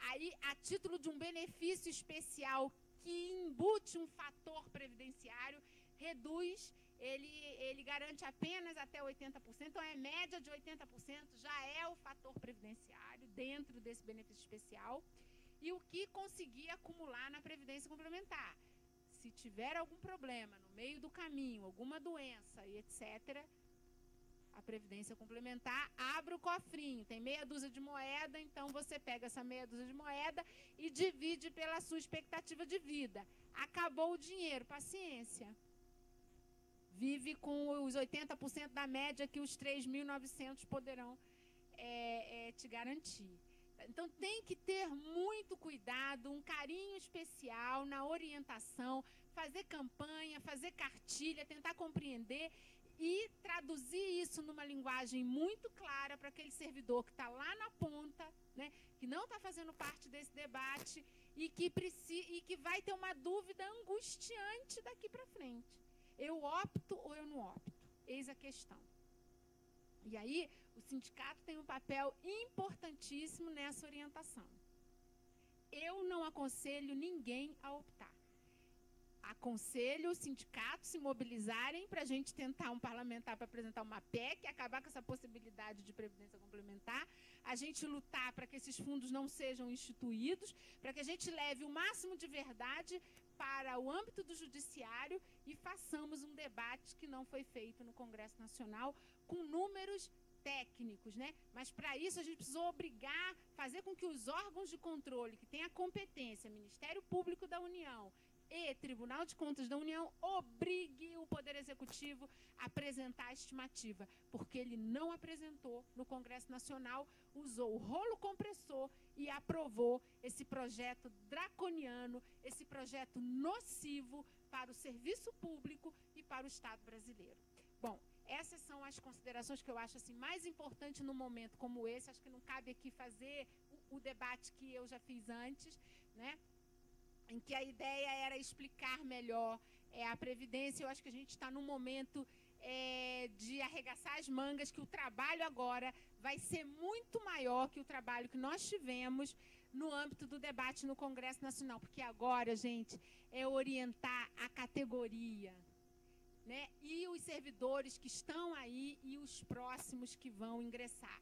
Aí, a título de um benefício especial que embute um fator previdenciário, reduz, ele garante apenas até 80%, então é média de 80%, já é o fator previdenciário dentro desse benefício especial. E o que conseguir acumular na previdência complementar. Se tiver algum problema no meio do caminho, alguma doença e etc., a previdência complementar abre o cofrinho. Tem meia dúzia de moeda, então você pega essa meia dúzia de moeda e divide pela sua expectativa de vida. Acabou o dinheiro, paciência. Vive com os 80% da média que os 3.900 poderão te garantir. Então, tem que ter muito cuidado, um carinho especial na orientação, fazer campanha, fazer cartilha, tentar compreender e traduzir isso numa linguagem muito clara para aquele servidor que está lá na ponta, né, que não está fazendo parte desse debate e que vai ter uma dúvida angustiante daqui para frente. Eu opto ou eu não opto? Eis a questão. E aí, o sindicato tem um papel importantíssimo nessa orientação. Eu não aconselho ninguém a optar. Aconselho os sindicatos se mobilizarem para a gente tentar um parlamentar para apresentar uma PEC, acabar com essa possibilidade de previdência complementar, a gente lutar para que esses fundos não sejam instituídos, para que a gente leve o máximo de verdade para o âmbito do judiciário e façamos um debate que não foi feito no Congresso Nacional com números técnicos, né? Mas para isso a gente precisou obrigar, fazer com que os órgãos de controle que têm a competência, Ministério Público da União, e Tribunal de Contas da União obrigue o Poder Executivo a apresentar a estimativa, porque ele não apresentou no Congresso Nacional, usou o rolo compressor e aprovou esse projeto draconiano, esse projeto nocivo para o serviço público e para o Estado brasileiro. Bom, essas são as considerações que eu acho assim, mais importantes num momento como esse. Acho que não cabe aqui fazer o debate que eu já fiz antes, né? Em que a ideia era explicar melhor a Previdência. Eu acho que a gente está num momento de arregaçar as mangas, que o trabalho agora vai ser muito maior que o trabalho que nós tivemos no âmbito do debate no Congresso Nacional, porque agora, gente, é orientar a categoria, né? E os servidores que estão aí e os próximos que vão ingressar.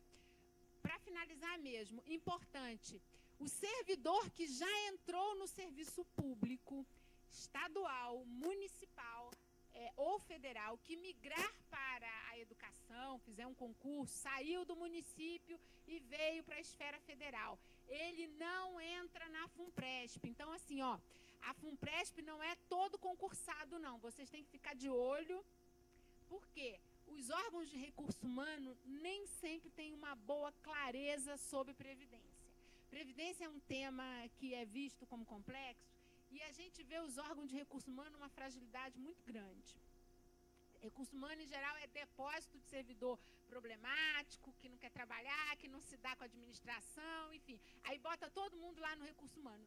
Para finalizar mesmo, importante, o servidor que já entrou no serviço público, estadual, municipal ou federal, que migrar para a educação, fizer um concurso, saiu do município e veio para a esfera federal, ele não entra na FUNPRESP. Então, assim, ó, a FUNPRESP não é todo concursado, não. Vocês têm que ficar de olho, porque os órgãos de recurso humano nem sempre têm uma boa clareza sobre Previdência. Previdência é um tema que é visto como complexo e a gente vê os órgãos de recurso humano uma fragilidade muito grande. Recurso humano, em geral, é depósito de servidor problemático, que não quer trabalhar, que não se dá com a administração, enfim. Aí bota todo mundo lá no recurso humano.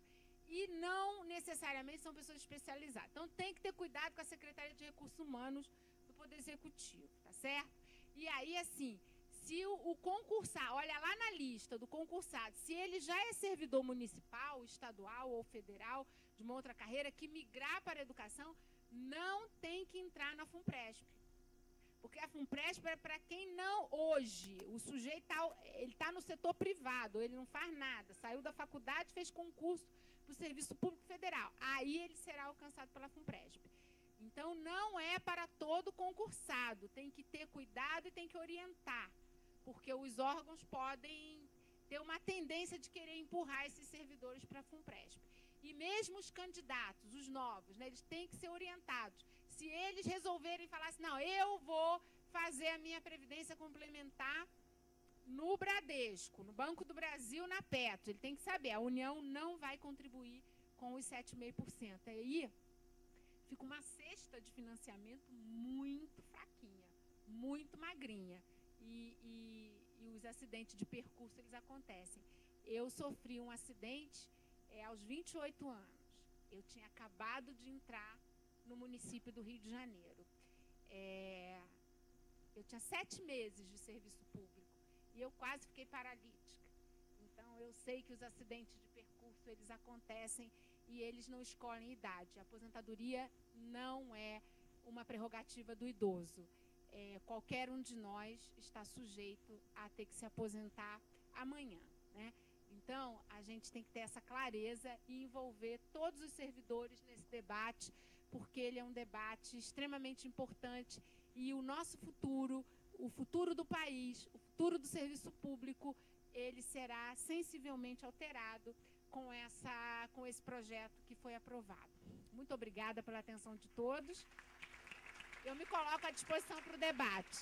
E não necessariamente são pessoas especializadas. Então, tem que ter cuidado com a Secretaria de Recursos Humanos do Poder Executivo, tá certo? E aí, assim, se o concursado, olha lá na lista do concursado, se ele já é servidor municipal, estadual ou federal, de uma outra carreira, que migrar para a educação, não tem que entrar na FUNPRESP. Porque a FUNPRESP é para quem não, hoje, o sujeito ele está no setor privado, ele não faz nada, saiu da faculdade, fez concurso para o Serviço Público Federal. Aí ele será alcançado pela FUNPRESP. Então, não é para todo concursado. Tem que ter cuidado e tem que orientar, porque os órgãos podem ter uma tendência de querer empurrar esses servidores para a FUNPRESP. E mesmo os candidatos, os novos, né, eles têm que ser orientados. Se eles resolverem falar assim, não, eu vou fazer a minha previdência complementar no Bradesco, no Banco do Brasil, na Petro, ele tem que saber, a União não vai contribuir com os 7,5%. Aí fica uma cesta de financiamento muito fraquinha, muito magrinha. E os acidentes de percurso, eles acontecem. Eu sofri um acidente aos 28 anos. Eu tinha acabado de entrar no município do Rio de Janeiro. Eu tinha 7 meses de serviço público e eu quase fiquei paralítica. Então, eu sei que os acidentes de percurso, eles acontecem e eles não escolhem idade. A aposentadoria não é uma prerrogativa do idoso. Qualquer um de nós está sujeito a ter que se aposentar amanhã, né? Então, a gente tem que ter essa clareza e envolver todos os servidores nesse debate, porque ele é um debate extremamente importante e o nosso futuro, o futuro do país, o futuro do serviço público, ele será sensivelmente alterado com esse projeto que foi aprovado. Muito obrigada pela atenção de todos. Eu me coloco à disposição para o debate.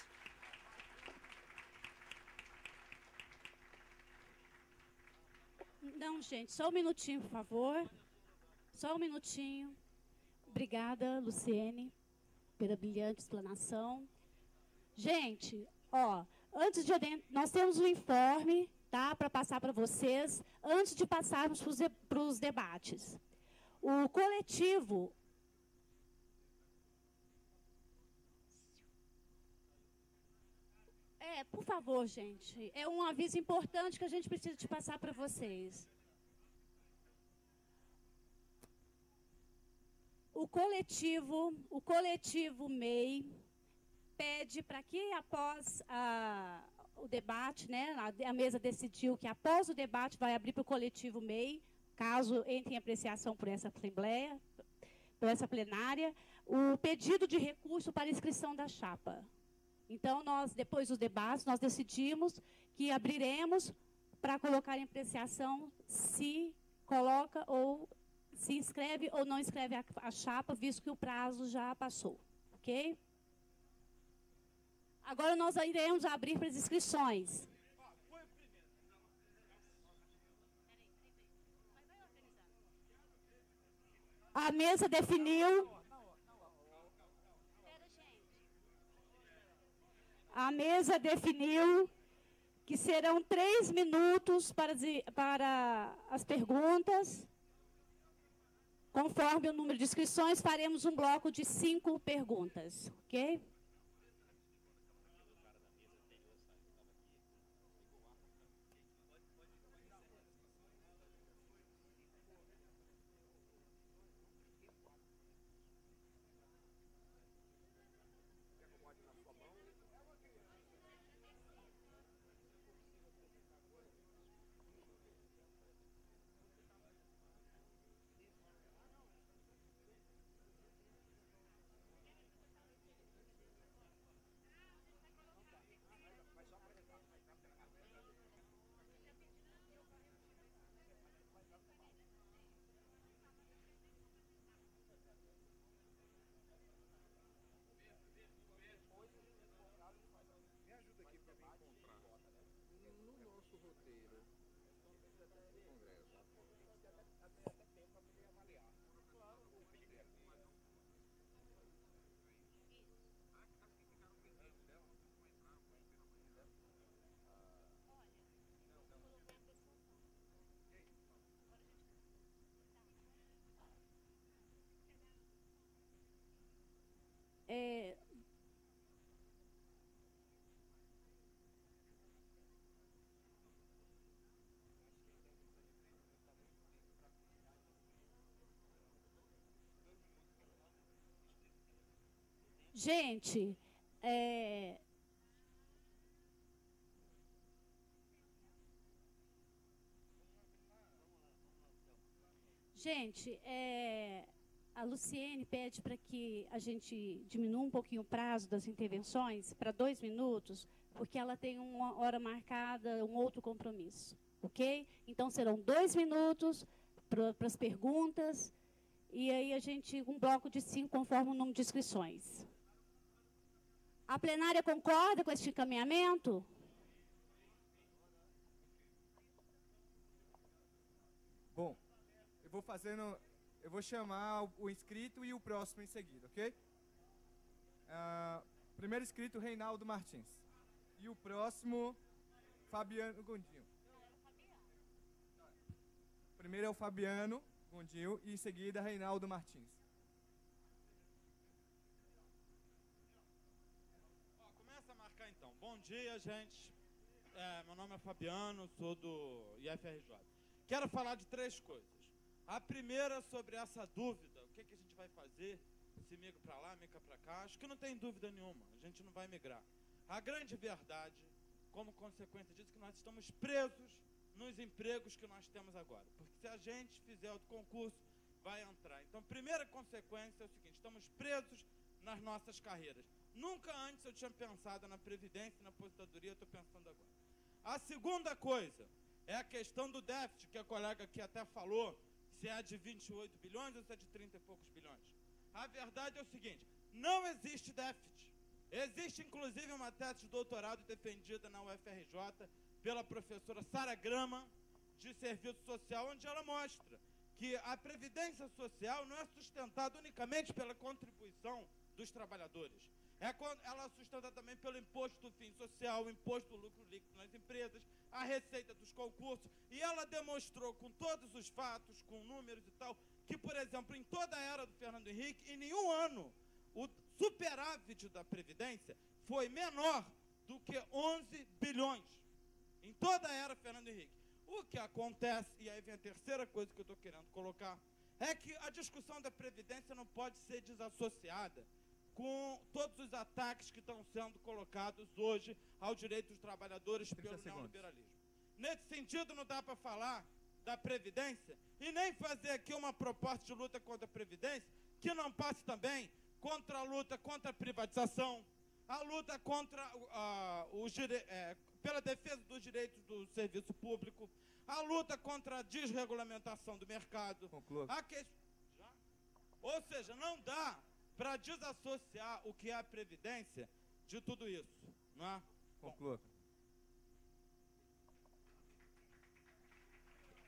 Não, gente, só um minutinho, por favor. Só um minutinho. Obrigada, Luciene, pela brilhante explanação. Gente, ó, nós temos um informe, tá, para passar para vocês, antes de passarmos para os debates. O coletivo... por favor, gente, é um aviso importante que a gente precisa de passar para vocês. O coletivo MEI pede para que após o debate, né, a mesa decidiu que após o debate vai abrir para o coletivo MEI, caso entre em apreciação por essa assembleia, por essa plenária, o pedido de recurso para inscrição da chapa. Então, depois dos debates, nós decidimos que abriremos para colocar em apreciação se coloca ou se inscreve ou não inscreve a chapa, visto que o prazo já passou. Ok? Agora nós iremos abrir para as inscrições. A mesa definiu. A mesa definiu que serão 3 minutos para as perguntas. Conforme o número de inscrições, faremos um bloco de 5 perguntas. Ok? Gente, a Luciene pede para que a gente diminua um pouquinho o prazo das intervenções para 2 minutos, porque ela tem uma hora marcada, um outro compromisso, ok? Então, serão 2 minutos para as perguntas, e aí um bloco de 5, conforme o número de inscrições. A plenária concorda com este encaminhamento? Bom, eu vou chamar o inscrito e o próximo em seguida, ok? Primeiro inscrito, Reinaldo Martins. E o próximo, Fabiano Gondinho. Primeiro é o Fabiano Gondinho e em seguida, Reinaldo Martins. Começa a marcar então. Bom dia, gente. Meu nome é Fabiano, sou do IFRJ. Quero falar de 3 coisas. A primeira sobre essa dúvida, o que a gente vai fazer, se migra para lá, migra para cá. Acho que não tem dúvida nenhuma, a gente não vai migrar. A grande verdade, como consequência disso, é que nós estamos presos nos empregos que nós temos agora. Porque se a gente fizer outro concurso, vai entrar. Então, primeira consequência é o seguinte, estamos presos nas nossas carreiras. Nunca antes eu tinha pensado na Previdência e na aposentadoria, eu estou pensando agora. A segunda coisa é a questão do déficit, que a colega aqui até falou, se é de 28 bilhões ou se é de 30 e poucos bilhões. A verdade é o seguinte, não existe déficit. Existe, inclusive, uma tese de doutorado defendida na UFRJ pela professora Sara Grama, de Serviço Social, onde ela mostra que a Previdência Social não é sustentada unicamente pela contribuição dos trabalhadores. Ela é sustentada também pelo imposto do fim social, o imposto do lucro líquido nas empresas, a receita dos concursos, e ela demonstrou com todos os fatos, com números e tal, que, por exemplo, em toda a era do Fernando Henrique, em nenhum ano, o superávit da Previdência foi menor do que 11 bilhões. Em toda a era Fernando Henrique. O que acontece, e aí vem a terceira coisa que eu estou querendo colocar, é que a discussão da Previdência não pode ser desassociada com todos os ataques que estão sendo colocados hoje ao direito dos trabalhadores pelo neoliberalismo. Nesse sentido, não dá para falar da Previdência e nem fazer aqui uma proposta de luta contra a Previdência que não passe também contra a luta contra a privatização, a luta contra pela defesa dos direitos do serviço público, a luta contra a desregulamentação do mercado. Conclua. Já? Ou seja, não dá para desassociar o que é a Previdência de tudo isso, não é? Conclua.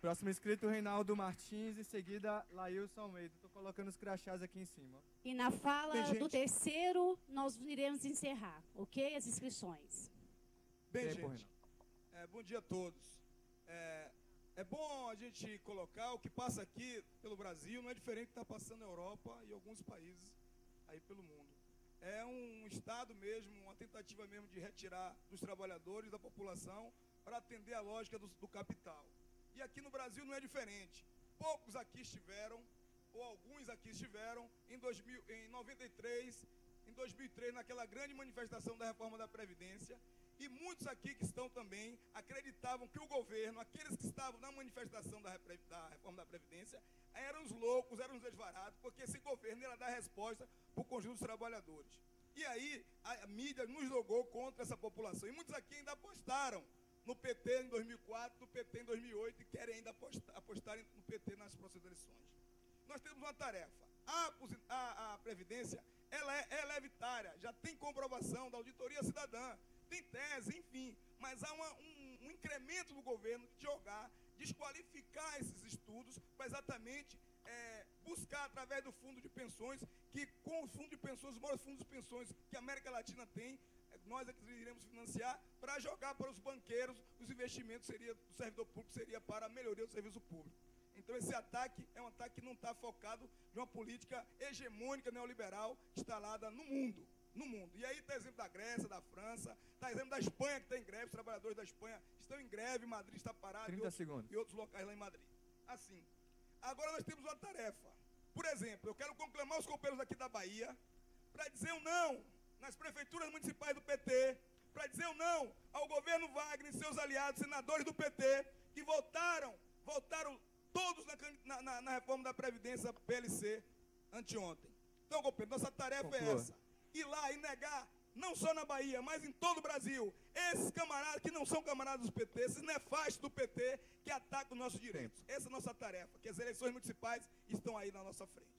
Próximo inscrito, Reinaldo Martins, em seguida, Laílson Almeida. Estou colocando os crachás aqui em cima. E na fala Bem, gente. do terceiro, nós iremos encerrar, ok? As inscrições. Bem, Tempo, gente, bom dia a todos. É bom a gente colocar o que passa aqui pelo Brasil, não é diferente do que está passando na Europa e alguns países aí pelo mundo. É um Estado mesmo, uma tentativa mesmo de retirar dos trabalhadores, da população, para atender a lógica do capital. E aqui no Brasil não é diferente. Poucos aqui estiveram, ou alguns aqui estiveram, em 93, em 2003, naquela grande manifestação da reforma da Previdência, e muitos aqui que estão também acreditavam que o governo, aqueles que estavam na manifestação da reforma da Previdência, eram os loucos, eram os desvarados, porque esse governo ia dar resposta para o conjunto dos trabalhadores. E aí a mídia nos jogou contra essa população, e muitos aqui ainda apostaram no PT em 2004, no PT em 2008, e querem ainda apostar no PT nas próximas eleições. Nós temos uma tarefa. A Previdência, ela é evitária, já tem comprovação da auditoria cidadã, tem tese, enfim, mas há um incremento do governo de jogar, desqualificar esses estudos para exatamente buscar através do fundo de pensões, que com o fundo de pensões, os maiores fundos de pensões que a América Latina tem, nós é que iremos financiar para jogar para os banqueiros, os investimentos do servidor público seria para a melhoria do serviço público. Então esse ataque é um ataque que não está focado em uma política hegemônica neoliberal instalada no mundo. E aí está exemplo da Grécia, da França, está exemplo da Espanha, que está em greve, os trabalhadores da Espanha estão em greve, Madrid está parado 30 segundos. e outros locais lá em Madrid. Assim, agora nós temos uma tarefa. Por exemplo, eu quero conclamar os companheiros aqui da Bahia para dizer um não nas prefeituras municipais do PT, para dizer um não ao governo Wagner e seus aliados, senadores do PT, que votaram todos na reforma da Previdência PLC anteontem. Então, companheiro, nossa tarefa é essa. Ir lá e negar, não só na Bahia, mas em todo o Brasil, esses camaradas que não são camaradas do PT, esses nefastos do PT, que atacam os nossos direitos. Essa é a nossa tarefa, que as eleições municipais estão aí na nossa frente.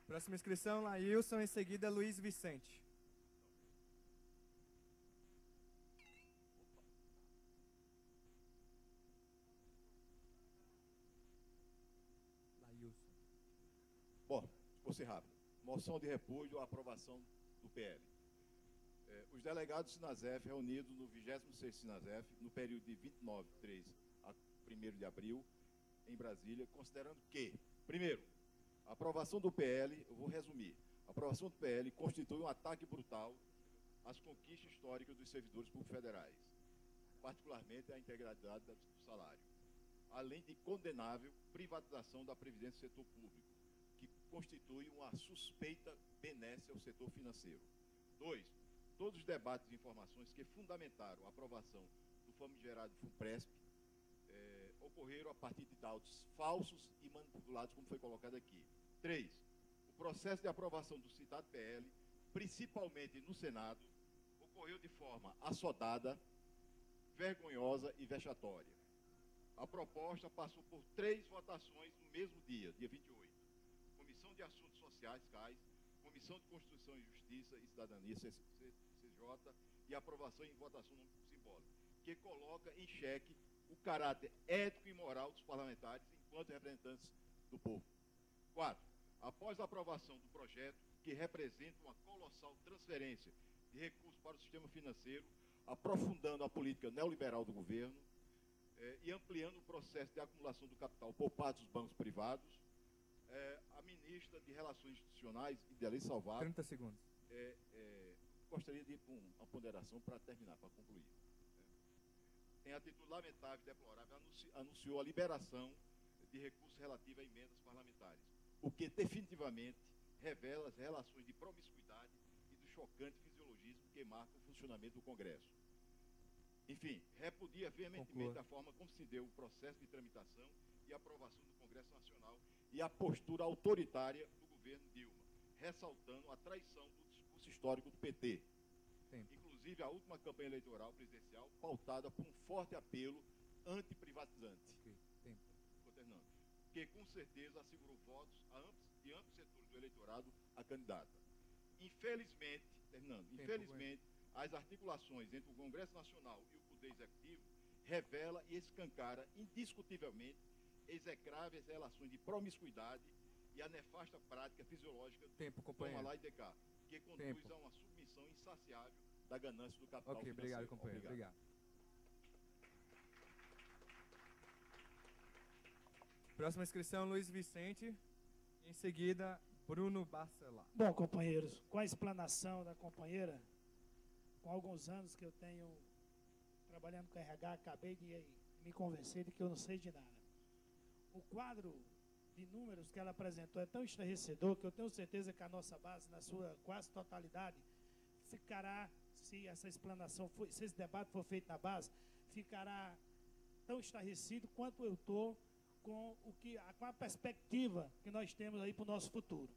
Próxima inscrição, Laílson, em seguida, Luiz Vicente. Laílson. Bom, vou ser rápido. Moção de repúdio à aprovação do PL. Os delegados do SINASEF reunidos no 26º SINASEF, no período de 29 de 3 a 1º de abril, em Brasília, considerando que, primeiro, a aprovação do PL, eu vou resumir, a aprovação do PL constitui um ataque brutal às conquistas históricas dos servidores públicos federais, particularmente a integridade do salário, além de condenável privatização da Previdência do setor público, que constitui uma suspeita benécia ao setor financeiro. 2. Todos os debates e informações que fundamentaram a aprovação do famigerado FUNPRESP ocorreram a partir de dados falsos e manipulados, como foi colocado aqui. 3. O processo de aprovação do citado PL, principalmente no Senado, ocorreu de forma assodada, vergonhosa e vexatória. A proposta passou por 3 votações no mesmo dia 28. Comissão de Assuntos Sociais, CAIS, Comissão de Constituição e Justiça e Cidadania, CCJ, e aprovação em votação simbólica, que coloca em xeque o caráter ético e moral dos parlamentares enquanto representantes do povo. 4. Após a aprovação do projeto, que representa uma colossal transferência de recursos para o sistema financeiro, aprofundando a política neoliberal do governo e ampliando o processo de acumulação do capital poupado dos bancos privados, a ministra de Relações Institucionais, Ideli Salvato, 30 segundos. Gostaria de ir com uma ponderação para terminar, para concluir. Em atitude lamentável e deplorável, anunciou a liberação de recursos relativos a emendas parlamentares, o que definitivamente revela as relações de promiscuidade e do chocante fisiologismo que marca o funcionamento do Congresso. Enfim, repudia veementemente a forma como se deu o processo de tramitação e aprovação do Congresso Nacional e a postura autoritária do governo Dilma, ressaltando a traição do discurso histórico do PT. Tempo. Inclusive, inclusive a última campanha eleitoral presidencial pautada por um forte apelo antiprivatizante. Ok, tempo. Estou terminando. Que com certeza assegurou votos de amplos setores do eleitorado à candidata. Infelizmente, terminando, infelizmente, as articulações entre o Congresso Nacional e o Poder Executivo revela e escancara indiscutivelmente execráveis relações de promiscuidade e a nefasta prática fisiológica Tempo, do companheiro. Toma lá e DK, que conduz Tempo. a uma submissão insaciável da ganância do capital Ok, financeiro. obrigado, companheiro. Obrigado. Próxima inscrição, Luiz Vicente. Em seguida, Bruno Barcelar. Bom, companheiros, com a explanação da companheira, com alguns anos que eu tenho trabalhando com RH, acabei de me convencer de que eu não sei de nada. O quadro de números que ela apresentou é tão estarrecedor que eu tenho certeza que a nossa base, na sua quase totalidade, ficará, se essa explanação for, se esse debate for feito na base, ficará tão estarrecido quanto eu estou com a perspectiva que nós temos aí para o nosso futuro.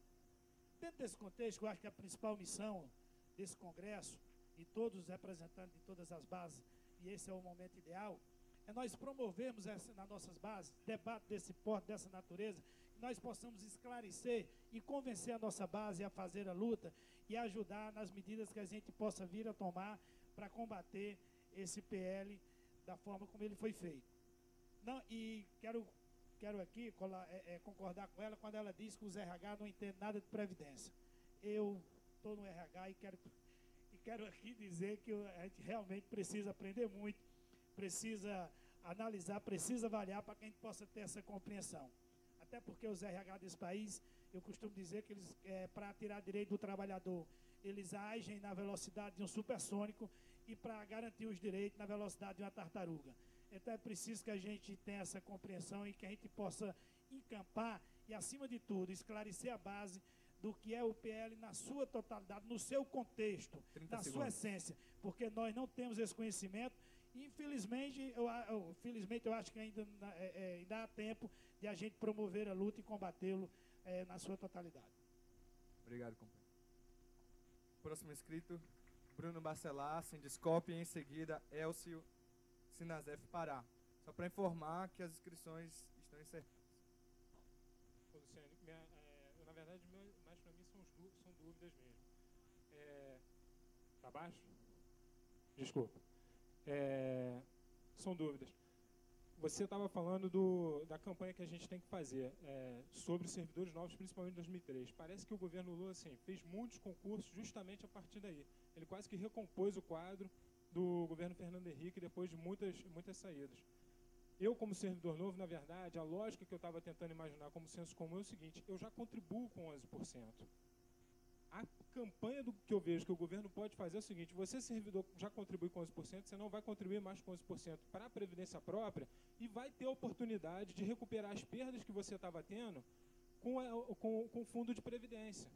Dentro desse contexto, eu acho que a principal missão desse congresso, e todos os representantes de todas as bases, e esse é o momento ideal, é nós promovermos nas nossas bases, debate desse porte, dessa natureza, que nós possamos esclarecer e convencer a nossa base a fazer a luta e ajudar nas medidas que a gente possa vir a tomar para combater esse PL da forma como ele foi feito. Não, e quero aqui concordar com ela quando ela diz que os RH não entendem nada de previdência. Eu estou no RH e quero aqui dizer que a gente realmente precisa aprender muito, precisa analisar, precisa avaliar para que a gente possa ter essa compreensão. Até porque os RH desse país, eu costumo dizer que eles, para tirar direito do trabalhador, eles agem na velocidade de um supersônico e para garantir os direitos na velocidade de uma tartaruga. Então é preciso que a gente tenha essa compreensão e que a gente possa encampar e, acima de tudo, esclarecer a base do que é o PL na sua totalidade, no seu contexto, na sua essência, porque nós não temos esse conhecimento e, infelizmente, eu acho que ainda há tempo de a gente promover a luta e combatê-lo na sua totalidade. Obrigado, companheiro. Próximo inscrito, Bruno Barcelar, Sindiscope, e em seguida, Elcio Sinazef Pará. Só para informar que as inscrições estão encerradas. Ô, Luciane, na verdade, mais para mim são dúvidas mesmo. Tá baixo? Desculpa. São dúvidas. Você estava falando da campanha que a gente tem que fazer sobre os servidores novos, principalmente em 2003. Parece que o governo Lula fez muitos concursos justamente a partir daí. Ele quase que recompôs o quadro do governo Fernando Henrique depois de muitas saídas. Eu, como servidor novo, na verdade, a lógica que eu estava tentando imaginar como senso comum é o seguinte: eu já contribuo com 11%. A campanha que eu vejo que o governo pode fazer é o seguinte: você, servidor, já contribui com 11%, você não vai contribuir mais com 11% para a previdência própria e vai ter a oportunidade de recuperar as perdas que você estava tendo com o fundo de previdência.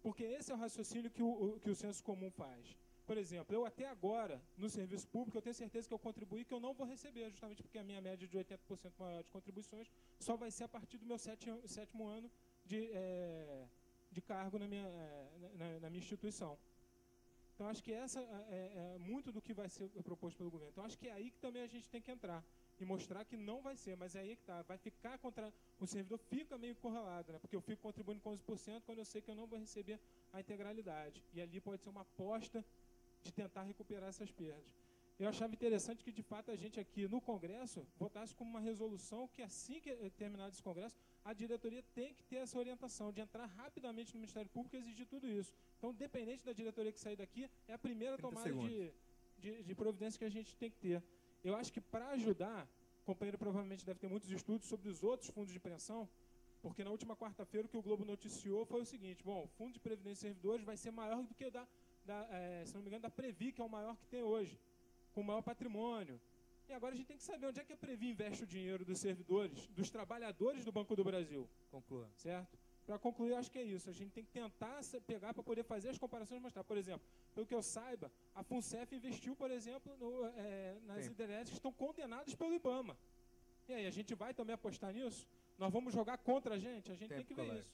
Porque esse é o raciocínio que o senso comum faz. Por exemplo, eu até agora, no serviço público, eu tenho certeza que eu contribuí que eu não vou receber, justamente porque a minha média de 80% maior de contribuições só vai ser a partir do meu sétimo ano de cargo na minha instituição. Então, acho que essa é muito do que vai ser proposto pelo governo. Então, acho que é aí que também a gente tem que entrar e mostrar que não vai ser, mas é aí que está. Vai ficar contra... O servidor fica meio correlado, né? Porque eu fico contribuindo com 11% quando eu sei que eu não vou receber a integralidade. E ali pode ser uma aposta de tentar recuperar essas perdas. Eu achava interessante que, de fato, a gente aqui no Congresso votasse como uma resolução que, assim que terminar esse Congresso, a diretoria tem que ter essa orientação de entrar rapidamente no Ministério Público e exigir tudo isso. Então, independente da diretoria que sair daqui, é a primeira tomada de providência que a gente tem que ter. Eu acho que, para ajudar, o companheiro provavelmente deve ter muitos estudos sobre os outros fundos de pensão, porque na última quarta-feira o que o Globo noticiou foi o seguinte: bom, o Fundo de Previdência de Servidores vai ser maior do que o se não me engano, da Previ, que é o maior que tem hoje, com o maior patrimônio. E agora a gente tem que saber onde é que a Previ investe o dinheiro dos servidores, dos trabalhadores do Banco do Brasil. Conclua. Certo? Para concluir, eu acho que é isso. A gente tem que tentar pegar para poder fazer as comparações e mostrar. Por exemplo, pelo que eu saiba, a FUNCEF investiu, por exemplo, nas hidrelétricas que estão condenadas pelo IBAMA. E aí, a gente vai também apostar nisso? Nós vamos jogar contra a gente? A gente tem que ver isso.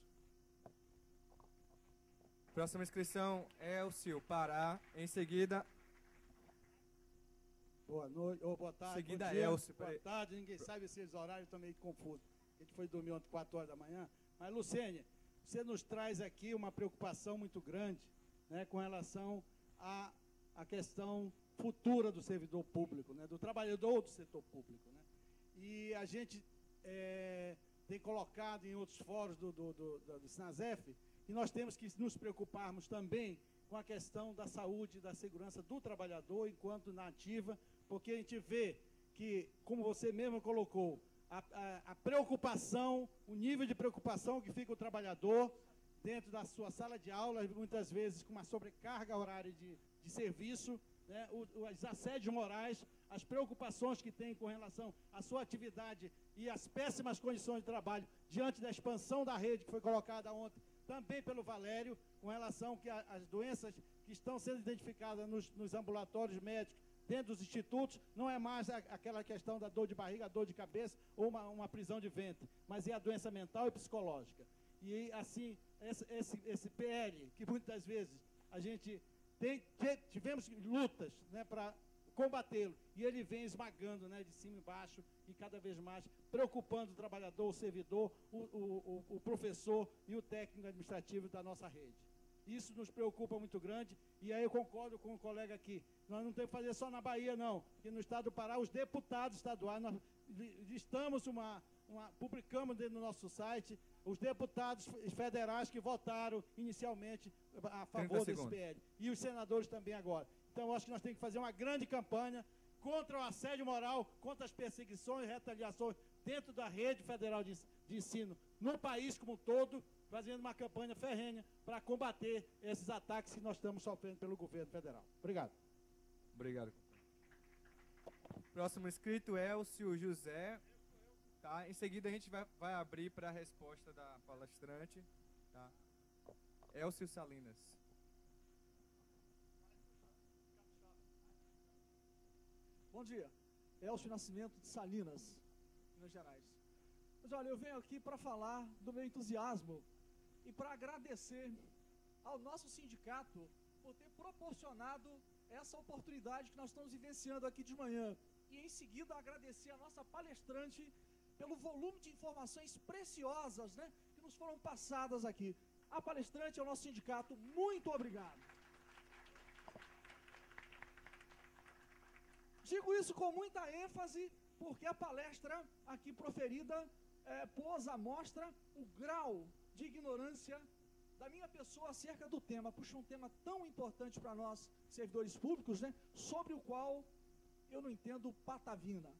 Próxima inscrição, Elcio, Pará. Em seguida, Boa noite, ou boa tarde, Seguida, bom dia, Elcio, boa peraí. tarde, ninguém sabe esses horários, estou meio confuso. A gente foi dormir ontem 4 horas da manhã. Mas, Lucênia, você nos traz aqui uma preocupação muito grande, né, com relação à questão futura do servidor público, né, do trabalhador do setor público. Né? E a gente tem colocado em outros fóruns do SINASEF, e nós temos que nos preocuparmos também com a questão da saúde e da segurança do trabalhador enquanto na ativa, porque a gente vê que, como você mesmo colocou, a preocupação, o nível de preocupação que fica o trabalhador dentro da sua sala de aula, muitas vezes com uma sobrecarga horária de serviço, né, os assédios morais, as preocupações que tem com relação à sua atividade e as péssimas condições de trabalho diante da expansão da rede que foi colocada ontem, também pelo Valério, com relação que as doenças que estão sendo identificadas nos ambulatórios médicos, dentro dos institutos, não é mais aquela questão da dor de barriga, dor de cabeça ou uma prisão de ventre, mas é a doença mental e psicológica. E, assim, esse PL, que muitas vezes a gente tivemos lutas, né, para combatê-lo, e ele vem esmagando, né, de cima e embaixo, e cada vez mais preocupando o trabalhador, o servidor, o professor e o técnico administrativo da nossa rede. Isso nos preocupa muito grande, e aí eu concordo com o colega aqui. Nós não temos que fazer só na Bahia, não, porque no estado do Pará, os deputados estaduais, nós listamos publicamos dentro do nosso site os deputados federais que votaram inicialmente a favor desse PL, e os senadores também agora. Então, eu acho que nós temos que fazer uma grande campanha contra o assédio moral, contra as perseguições e retaliações dentro da rede federal de ensino, no país como um todo, fazendo uma campanha ferrenha para combater esses ataques que nós estamos sofrendo pelo governo federal. Obrigado. Obrigado. Próximo inscrito, Elcio José. Tá? Em seguida, a gente vai abrir para a resposta da palestrante. Tá? Elcio Salinas. Bom dia. Elcio Nascimento de Salinas, Minas Gerais. Mas olha, eu venho aqui para falar do meu entusiasmo e para agradecer ao nosso sindicato por ter proporcionado essa oportunidade que nós estamos vivenciando aqui de manhã. E em seguida agradecer a nossa palestrante pelo volume de informações preciosas, né, que nos foram passadas aqui. A palestrante é o nosso sindicato. Muito obrigado. Digo isso com muita ênfase, porque a palestra aqui proferida pôs à mostra o grau de ignorância da minha pessoa acerca do tema. Puxa, um tema tão importante para nós, servidores públicos, né, sobre o qual eu não entendo patavina.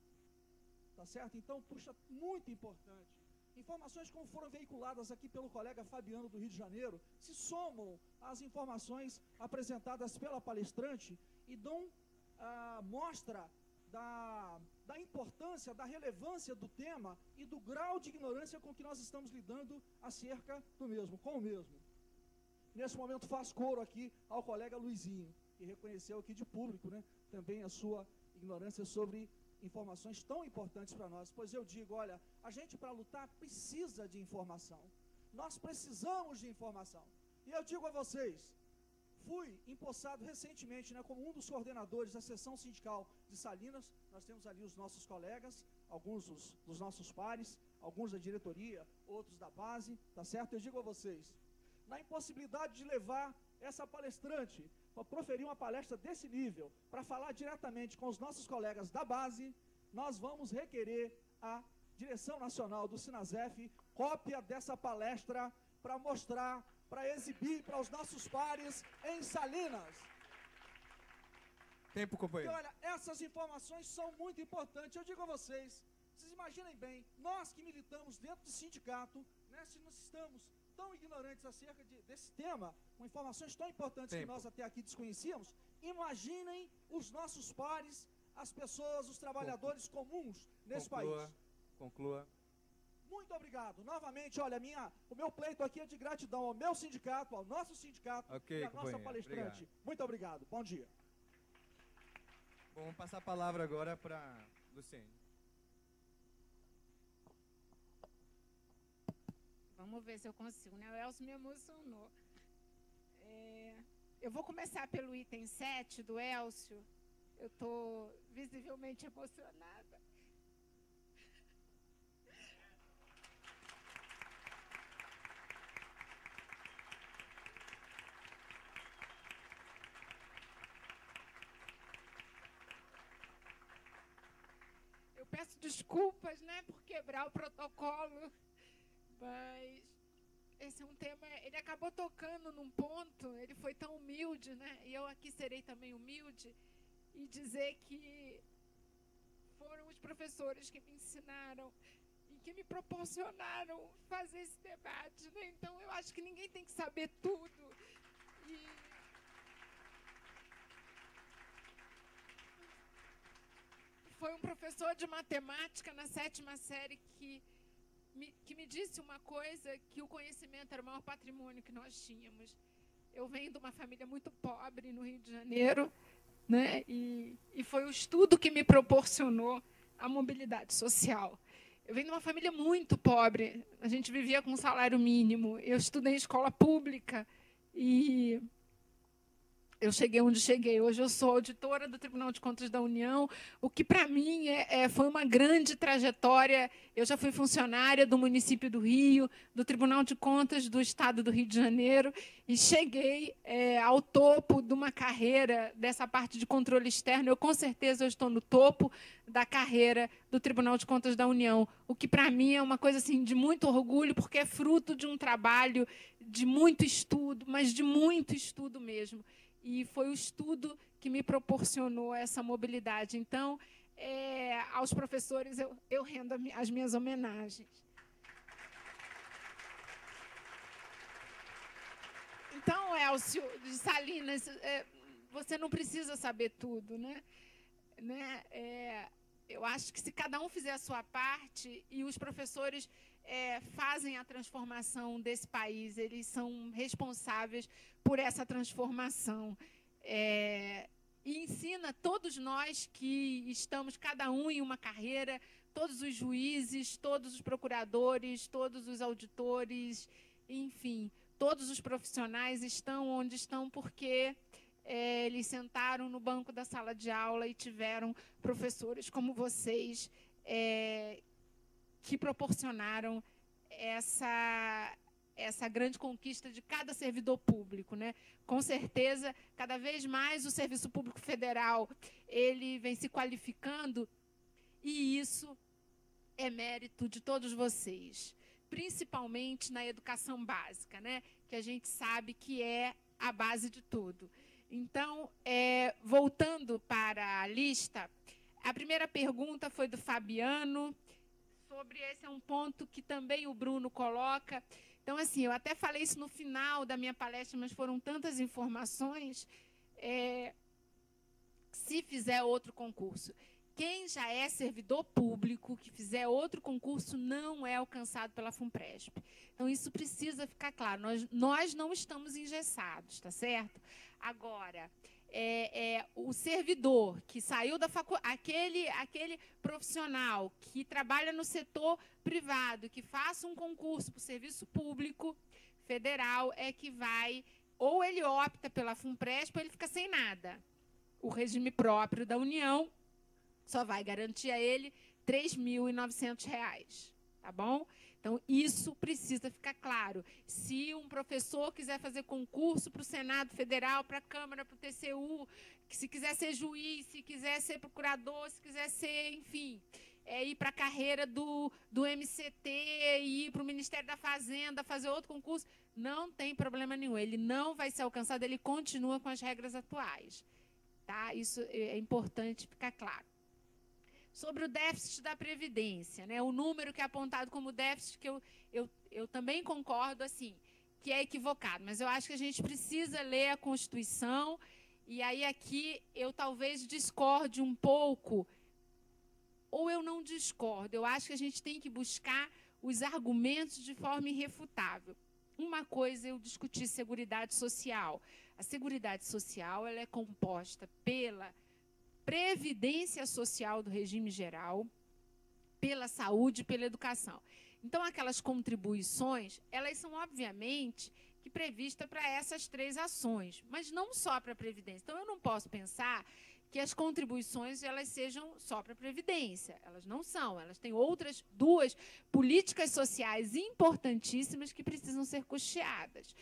Tá certo? Então, puxa, muito importante. Informações como foram veiculadas aqui pelo colega Fabiano do Rio de Janeiro se somam às informações apresentadas pela palestrante e dão mostra da importância, da relevância do tema e do grau de ignorância com que nós estamos lidando acerca do mesmo, com o mesmo. Nesse momento faço coro aqui ao colega Luizinho, que reconheceu aqui de público, né, também a sua ignorância sobre informações tão importantes para nós. Pois eu digo, olha, a gente para lutar precisa de informação. Nós precisamos de informação. E eu digo a vocês, fui empossado recentemente, né, como um dos coordenadores da seção sindical de Salinas. Nós temos ali os nossos colegas, alguns dos nossos pares, alguns da diretoria, outros da base, tá certo? Eu digo a vocês, na impossibilidade de levar essa palestrante para proferir uma palestra desse nível, para falar diretamente com os nossos colegas da base, nós vamos requerer a direção nacional do SINASEF cópia dessa palestra para mostrar, para exibir para os nossos pares em Salinas. Tempo, companheiro. E olha, essas informações são muito importantes. Eu digo a vocês imaginem bem, nós que militamos dentro do sindicato, né, se nós estamos tão ignorantes acerca desse tema, com informações tão importantes que nós até aqui desconhecíamos, imaginem os nossos pares, as pessoas, os trabalhadores comuns nesse país. Conclua. Muito obrigado. Novamente, olha, o meu pleito aqui é de gratidão ao meu sindicato, ao nosso sindicato e à nossa palestrante. Obrigado. Muito obrigado. Bom dia. Bom, vamos passar a palavra agora para Luciene. Vamos ver se eu consigo, né? O Elcio me emocionou. Eu vou começar pelo item 7 do Elcio. Eu estou visivelmente emocionada. Eu peço desculpas, né, por quebrar o protocolo, mas esse é um tema, ele acabou tocando num ponto, ele foi tão humilde, né, e eu aqui serei também humilde, e dizer que foram os professores que me ensinaram e que me proporcionaram fazer esse debate, né? Então eu acho que ninguém tem que saber tudo. E foi um professor de matemática na 7ª série que me disse uma coisa, que o conhecimento era o maior patrimônio que nós tínhamos. Eu venho de uma família muito pobre no Rio de Janeiro, né? E foi o estudo que me proporcionou a mobilidade social. Eu venho de uma família muito pobre, a gente vivia com um salário mínimo, eu estudei em escola pública e eu cheguei onde cheguei. Hoje eu sou auditora do Tribunal de Contas da União, o que para mim foi uma grande trajetória. Eu já fui funcionária do município do Rio, do Tribunal de Contas do Estado do Rio de Janeiro, e cheguei ao topo de uma carreira dessa parte de controle externo. Eu, com certeza, eu estou no topo da carreira do Tribunal de Contas da União, o que para mim é uma coisa assim, de muito orgulho, porque é fruto de um trabalho de muito estudo, mas de muito estudo mesmo. E foi o estudo que me proporcionou essa mobilidade. Então, aos professores, eu rendo as minhas homenagens. Então, Elcio de Salinas, você não precisa saber tudo, né? Eu acho que se cada um fizer a sua parte, e os professores fazem a transformação desse país, eles são responsáveis por essa transformação. E ensina todos nós que estamos, cada um em uma carreira, todos os juízes, todos os procuradores, todos os auditores, enfim, todos os profissionais estão onde estão porque eles sentaram no banco da sala de aula e tiveram professores como vocês que proporcionaram essa grande conquista de cada servidor público, né? Com certeza, cada vez mais o Serviço Público Federal ele vem se qualificando, e isso é mérito de todos vocês, principalmente na educação básica, né? Que a gente sabe que é a base de tudo. Então, voltando para a lista, a primeira pergunta foi do Fabiano, sobre esse é um ponto que também o Bruno coloca. Então, assim, eu até falei isso no final da minha palestra, mas foram tantas informações. Se fizer outro concurso, quem já é servidor público, que fizer outro concurso, não é alcançado pela FUNPRESP. Então, isso precisa ficar claro. Nós não estamos engessados, tá certo? Agora, o servidor que saiu da faculdade, aquele profissional que trabalha no setor privado, que faça um concurso para o serviço público federal, é que vai, ou ele opta pela FUNPRESP, ou ele fica sem nada. O regime próprio da União só vai garantir a ele R$ 3.900, tá bom? Então, isso precisa ficar claro. Se um professor quiser fazer concurso para o Senado Federal, para a Câmara, para o TCU, se quiser ser juiz, se quiser ser procurador, se quiser ser, enfim, ir para a carreira do MCT, ir para o Ministério da Fazenda, fazer outro concurso, não tem problema nenhum. Ele não vai ser alcançado, ele continua com as regras atuais. Tá? Isso é importante ficar claro. Sobre o déficit da Previdência, né? O número que é apontado como déficit, que eu também concordo, assim, que é equivocado, mas eu acho que a gente precisa ler a Constituição, e aí aqui eu talvez discorde um pouco, ou eu não discordo, eu acho que a gente tem que buscar os argumentos de forma irrefutável. Uma coisa eu discuti Seguridade Social. A Seguridade Social ela é composta pela Previdência Social do regime geral, pela saúde e pela educação. Então, aquelas contribuições, elas são, obviamente, que previstas para essas 3 ações, mas não só para a Previdência. Então, eu não posso pensar que as contribuições elas sejam só para a Previdência. Elas não são. Elas têm outras 2 políticas sociais importantíssimas que precisam ser custeadas.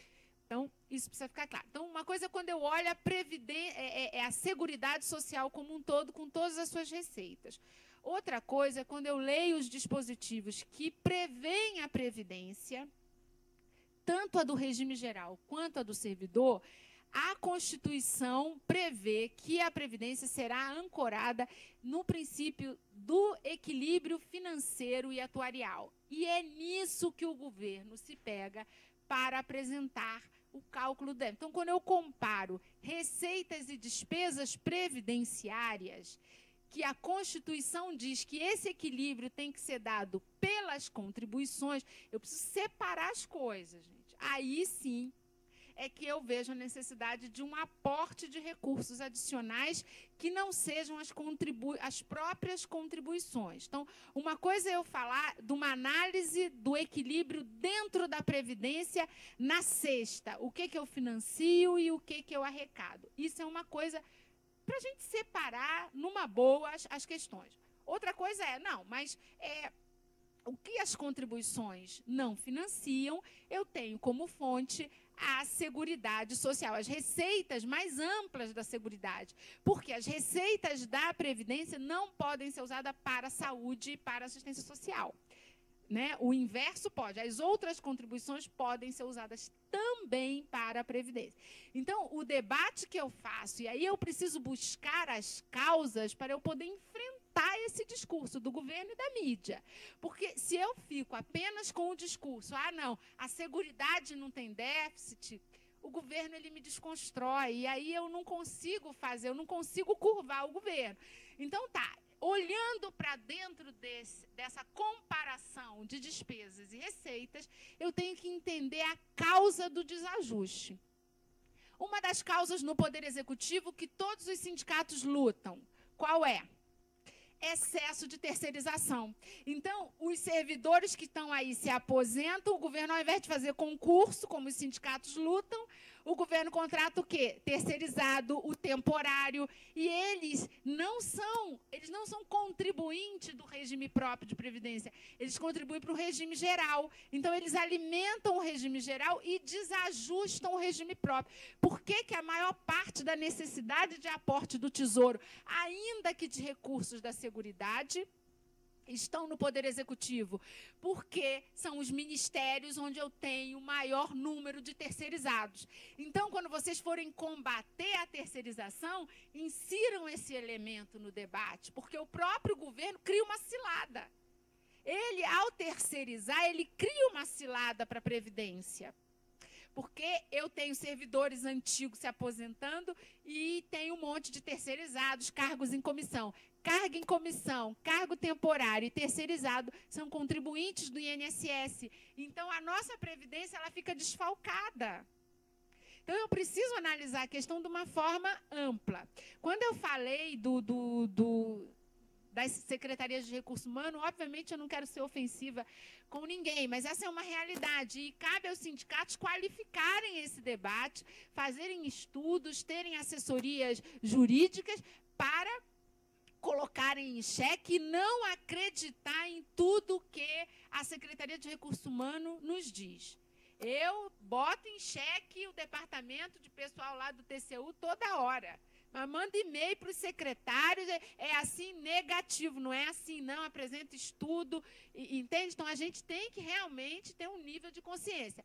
Então, isso precisa ficar claro. Então, uma coisa é quando eu olho a Previdência, é a Seguridade Social como um todo, com todas as suas receitas. Outra coisa é quando eu leio os dispositivos que prevêem a Previdência, tanto a do regime geral quanto a do servidor. A Constituição prevê que a Previdência será ancorada no princípio do equilíbrio financeiro e atuarial. E é nisso que o governo se pega para apresentar o cálculo dele. Então, quando eu comparo receitas e despesas previdenciárias, que a Constituição diz que esse equilíbrio tem que ser dado pelas contribuições, eu preciso separar as coisas, gente. Aí sim é que eu vejo a necessidade de um aporte de recursos adicionais que não sejam as próprias contribuições. Então, uma coisa é eu falar de uma análise do equilíbrio dentro da Previdência na cesta. O que eu financio e o que eu arrecado. Isso é uma coisa para a gente separar numa boa as questões. Outra coisa o que as contribuições não financiam, eu tenho como fonte a Seguridade Social, as receitas mais amplas da Seguridade, porque as receitas da Previdência não podem ser usadas para a saúde e para a assistência social. Né? O inverso pode, as outras contribuições podem ser usadas também para a Previdência. Então, o debate que eu faço, e aí eu preciso buscar as causas para eu poder enfrentar esse discurso do governo e da mídia. Porque se eu fico apenas com o discurso, não, a Seguridade não tem déficit, o governo ele me desconstrói, e aí eu não consigo curvar o governo. Então, olhando para dentro dessa comparação de despesas e receitas, eu tenho que entender a causa do desajuste. Uma das causas no Poder Executivo que todos os sindicatos lutam, qual é? Excesso de terceirização. Então, os servidores que estão aí se aposentam, o governo, ao invés de fazer concurso, como os sindicatos lutam, o governo contrata o quê? Terceirizado, o temporário, e eles não são contribuintes do regime próprio de previdência, eles contribuem para o regime geral. Então, eles alimentam o regime geral e desajustam o regime próprio. Por que a maior parte da necessidade de aporte do Tesouro, ainda que de recursos da Seguridade, estão no Poder Executivo? Porque são os ministérios onde eu tenho maior número de terceirizados. Então, quando vocês forem combater a terceirização, insiram esse elemento no debate, porque o próprio governo cria uma cilada. Ele, ao terceirizar, ele cria uma cilada para a Previdência. Porque eu tenho servidores antigos se aposentando e tenho um monte de terceirizados, cargos em comissão. Cargo em comissão, cargo temporário e terceirizado são contribuintes do INSS. Então, a nossa Previdência ela fica desfalcada. Então, eu preciso analisar a questão de uma forma ampla. Quando eu falei das secretarias de recursos humanos, obviamente eu não quero ser ofensiva com ninguém, mas essa é uma realidade e cabe aos sindicatos qualificarem esse debate, fazerem estudos, terem assessorias jurídicas para colocarem em xeque e não acreditar em tudo que a Secretaria de Recursos Humanos nos diz. Eu boto em xeque o departamento de pessoal lá do TCU toda hora. Mas manda e-mail para os secretários, é assim negativo, não é assim não, apresenta estudo, entende? Então, a gente tem que realmente ter um nível de consciência.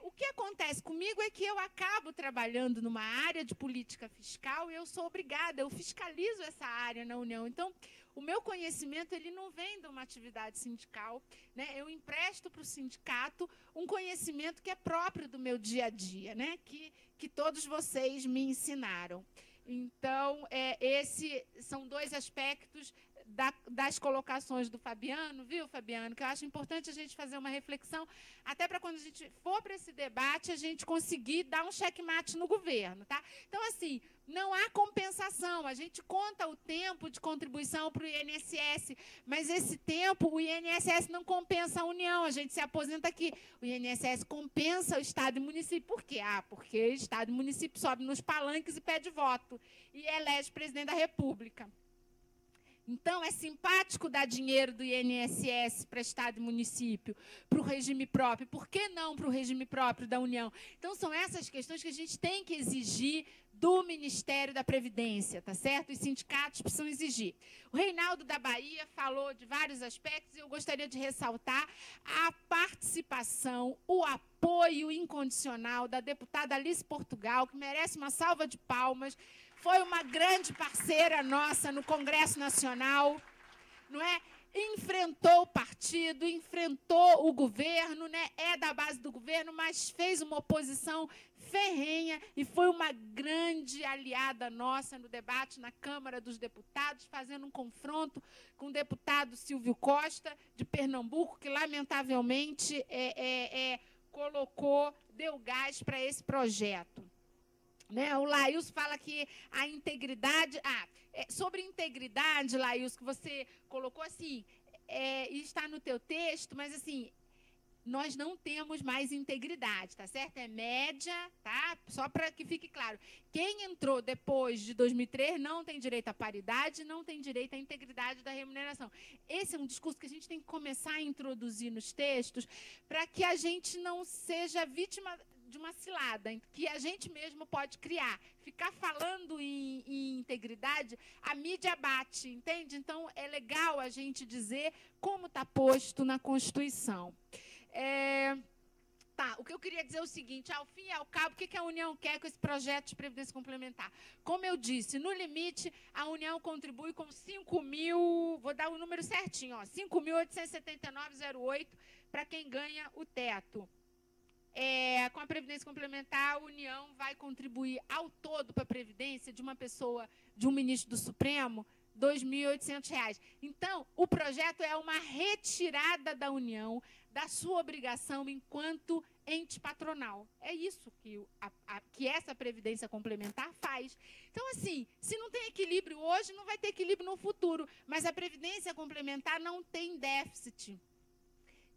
O que acontece comigo é que eu acabo trabalhando numa área de política fiscal e eu sou obrigada, eu fiscalizo essa área na União. Então, o meu conhecimento ele não vem de uma atividade sindical, né? Eu empresto para o sindicato um conhecimento que é próprio do meu dia a dia, né? Que todos vocês me ensinaram. Então, esses são dois aspectos das colocações do Fabiano, viu, Fabiano, que eu acho importante a gente fazer uma reflexão, até para quando a gente for para esse debate, a gente conseguir dar um checkmate no governo. Tá? Então, assim, não há compensação. A gente conta o tempo de contribuição para o INSS, mas esse tempo o INSS não compensa a União. A gente se aposenta aqui. O INSS compensa o Estado e município. Por quê? Porque Estado e município sobe nos palanques e pede voto e elege presidente da República. Então, é simpático dar dinheiro do INSS para Estado e município, para o regime próprio. Por que não para o regime próprio da União? Então, são essas questões que a gente tem que exigir do Ministério da Previdência, tá certo? Os sindicatos precisam exigir. O Reinaldo da Bahia falou de vários aspectos e eu gostaria de ressaltar a participação, o apoio incondicional da deputada Alice Portugal, que merece uma salva de palmas. Foi uma grande parceira nossa no Congresso Nacional, não é? Enfrentou o partido, enfrentou o governo, né? É da base do governo, mas fez uma oposição ferrenha e foi uma grande aliada nossa no debate na Câmara dos Deputados, fazendo um confronto com o deputado Silvio Costa, de Pernambuco, que, lamentavelmente, deu gás para esse projeto. Né? O Laílson fala que a integridade... sobre integridade, Laílson, que você colocou assim, está no teu texto, mas assim, nós não temos mais integridade, tá certo? É média, tá? Só para que fique claro. Quem entrou depois de 2003 não tem direito à paridade, não tem direito à integridade da remuneração. Esse é um discurso que a gente tem que começar a introduzir nos textos para que a gente não seja vítima de uma cilada que a gente mesmo pode criar. Ficar falando em integridade, a mídia bate, entende? Então, é legal a gente dizer como está posto na Constituição. O que eu queria dizer é o seguinte, ao fim e ao cabo, o que a União quer com esse projeto de Previdência Complementar? Como eu disse, no limite, a União contribui com 5.000, vou dar o número certinho, 5.879,08 para quem ganha o teto. Com a Previdência Complementar, a União vai contribuir ao todo para a Previdência de uma pessoa, de um ministro do Supremo, R$ 2.800. Então, o projeto é uma retirada da União da sua obrigação enquanto ente patronal. É isso que essa Previdência Complementar faz. Então, assim, se não tem equilíbrio hoje, não vai ter equilíbrio no futuro. Mas a Previdência Complementar não tem déficit.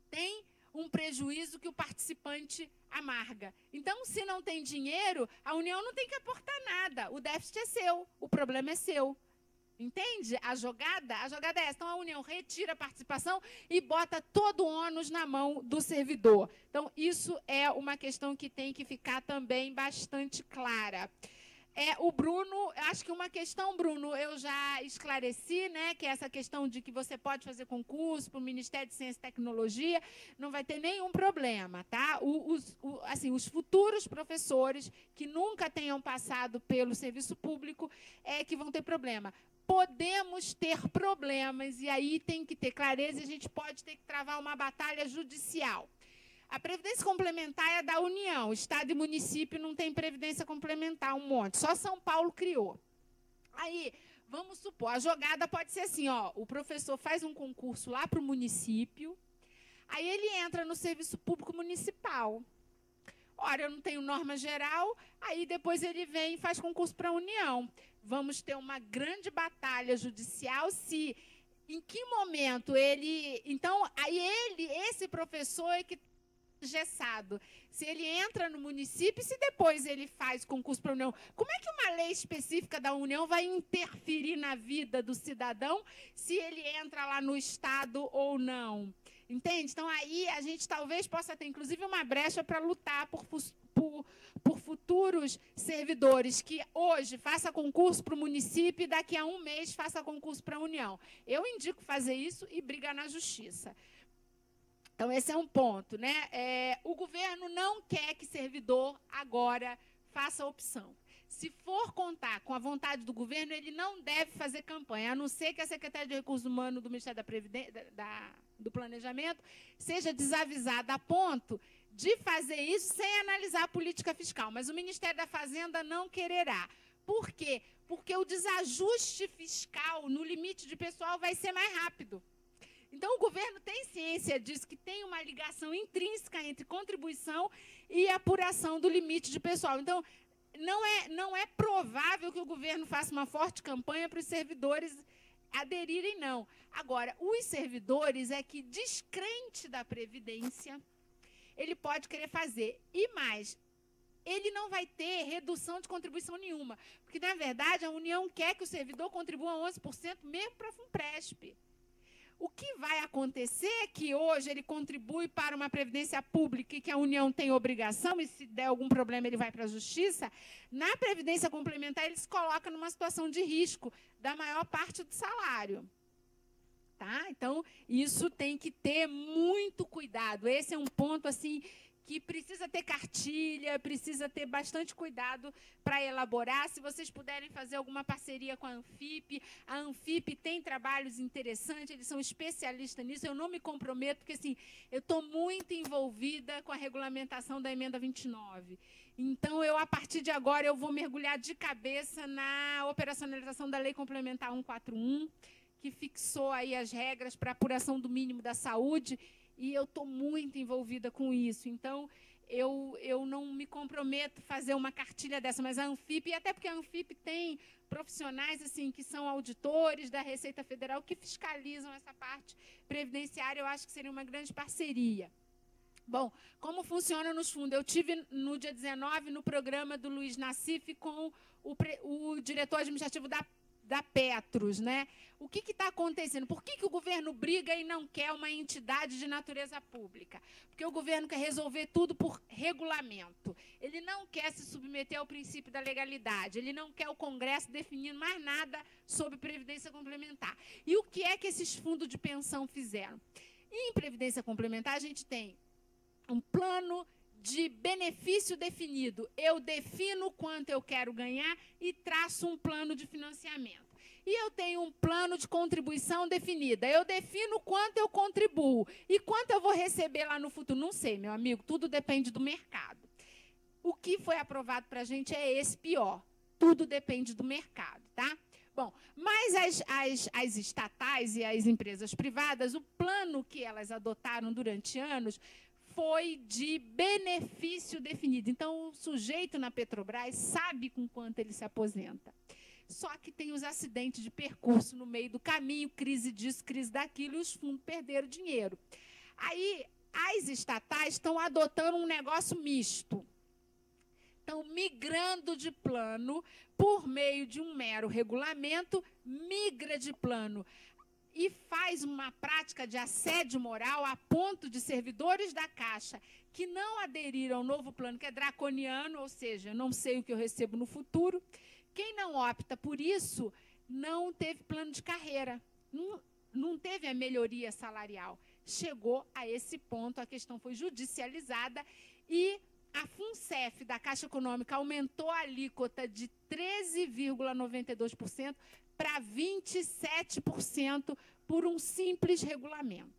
Tem um prejuízo que o participante amarga. Então, se não tem dinheiro, a União não tem que aportar nada. O déficit é seu, o problema é seu. Entende? A jogada é essa. Então, a União retira a participação e bota todo o ônus na mão do servidor. Então, isso é uma questão que tem que ficar também bastante clara. O Bruno, acho que uma questão, Bruno, eu já esclareci, né, que é essa questão de que você pode fazer concurso para o Ministério de Ciência e Tecnologia, não vai ter nenhum problema, tá? Os futuros professores que nunca tenham passado pelo serviço público que vão ter problema. Podemos ter problemas, e aí tem que ter clareza, e a gente pode ter que travar uma batalha judicial. A Previdência Complementar é da União. Estado e município não tem Previdência Complementar, um monte. Só São Paulo criou. Aí, vamos supor, a jogada pode ser assim, o professor faz um concurso lá para o município, aí ele entra no serviço público municipal. Ora, eu não tenho norma geral, aí depois ele vem e faz concurso para a União. Vamos ter uma grande batalha judicial se, em que momento ele... Então, aí esse professor é que engessado. Se ele entra no município, se depois ele faz concurso para a União, como é que uma lei específica da União vai interferir na vida do cidadão se ele entra lá no Estado ou não? Entende? Então, aí a gente talvez possa ter, inclusive, uma brecha para lutar por futuros servidores que hoje faça concurso para o município e daqui a um mês faça concurso para a União. Eu indico fazer isso e brigar na justiça. Então, esse é um ponto, né? O governo não quer que servidor agora faça opção. Se for contar com a vontade do governo, ele não deve fazer campanha, a não ser que a Secretaria de Recursos Humanos do Ministério da Previdência, do Planejamento seja desavisada a ponto de fazer isso sem analisar a política fiscal. Mas o Ministério da Fazenda não quererá. Por quê? Porque o desajuste fiscal no limite de pessoal vai ser mais rápido. Então, o governo tem ciência disso, que tem uma ligação intrínseca entre contribuição e apuração do limite de pessoal. Então, não é provável que o governo faça uma forte campanha para os servidores aderirem, não. Agora, os servidores é que, descrente da Previdência, ele pode querer fazer. E mais, ele não vai ter redução de contribuição nenhuma. Porque, na verdade, a União quer que o servidor contribua 11% mesmo para a FUNPRESP. O que vai acontecer é que hoje ele contribui para uma previdência pública e que a União tem obrigação, e se der algum problema ele vai para a Justiça. Na Previdência Complementar, ele se coloca numa situação de risco da maior parte do salário. Tá? Então, isso tem que ter muito cuidado. Esse é um ponto assim que precisa ter cartilha, precisa ter bastante cuidado para elaborar. Se vocês puderem fazer alguma parceria com a Anfip tem trabalhos interessantes, eles são especialistas nisso. Eu não me comprometo, porque assim, eu estou muito envolvida com a regulamentação da emenda 29. Então, a partir de agora, eu vou mergulhar de cabeça na operacionalização da Lei Complementar 141, que fixou aí as regras para apuração do mínimo da saúde, e eu estou muito envolvida com isso. Então, eu não me comprometo a fazer uma cartilha dessa, mas a Anfip, e até porque a Anfip tem profissionais assim, que são auditores da Receita Federal, que fiscalizam essa parte previdenciária, eu acho que seria uma grande parceria. Bom, como funciona nos fundos? Eu tive no dia 19 no programa do Luiz Nassif com o diretor administrativo da Petros, né? O que está acontecendo? Por que o governo briga e não quer uma entidade de natureza pública? Porque o governo quer resolver tudo por regulamento. Ele não quer se submeter ao princípio da legalidade. Ele não quer o Congresso definindo mais nada sobre previdência complementar. E o que é que esses fundos de pensão fizeram? Em previdência complementar, a gente tem um plano de benefício definido. Eu defino quanto eu quero ganhar e traço um plano de financiamento. E eu tenho um plano de contribuição definida. Eu defino quanto eu contribuo. E quanto eu vou receber lá no futuro? Não sei, meu amigo. Tudo depende do mercado. O que foi aprovado para a gente é esse pior. Tudo depende do mercado, tá? Bom, mas as estatais e as empresas privadas, o plano que elas adotaram durante anos foi de benefício definido. Então, o sujeito na Petrobras sabe com quanto ele se aposenta. Só que tem os acidentes de percurso no meio do caminho, crise disso, crise daquilo, e os fundos perderam dinheiro. Aí, as estatais estão adotando um negócio misto. Estão migrando de plano por meio de um mero regulamento, migra de plano e faz uma prática de assédio moral a ponto de servidores da Caixa que não aderiram ao novo plano, que é draconiano, ou seja, eu não sei o que eu recebo no futuro. Quem não opta por isso não teve plano de carreira, não teve a melhoria salarial. Chegou a esse ponto, a questão foi judicializada e a FUNCEF da Caixa Econômica aumentou a alíquota de 13,92% para 27% por um simples regulamento.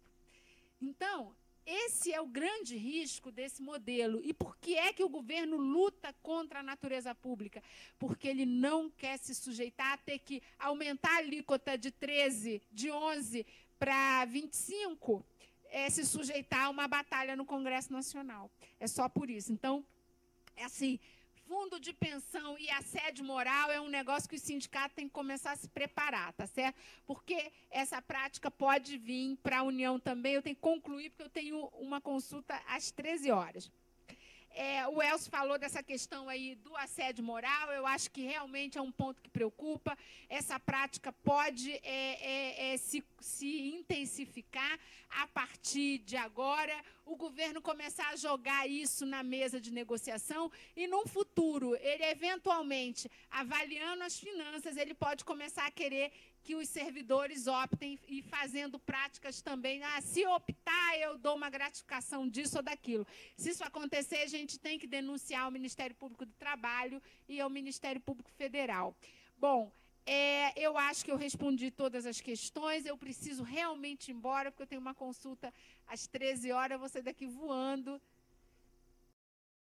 Então, esse é o grande risco desse modelo. E por que é que o governo luta contra a natureza pública? Porque ele não quer se sujeitar a ter que aumentar a alíquota de 13, de 11 para 25, se sujeitar a uma batalha no Congresso Nacional. É só por isso. Então, é assim, fundo de pensão e assédio moral é um negócio que o sindicato tem que começar a se preparar, tá certo? Porque essa prática pode vir para a União também. Eu tenho que concluir, porque eu tenho uma consulta às 13 horas. O Elcio falou dessa questão aí do assédio moral. Eu acho que realmente é um ponto que preocupa. Essa prática pode se intensificar a partir de agora. O governo começar a jogar isso na mesa de negociação e, num futuro, ele eventualmente, avaliando as finanças, ele pode começar a querer que os servidores optem e fazendo práticas também. Se optar, eu dou uma gratificação disso ou daquilo. Se isso acontecer, a gente tem que denunciar ao Ministério Público do Trabalho e ao Ministério Público Federal. Bom, eu acho que eu respondi todas as questões. Eu preciso realmente ir embora, porque eu tenho uma consulta às 13 horas. Eu vou sair daqui voando.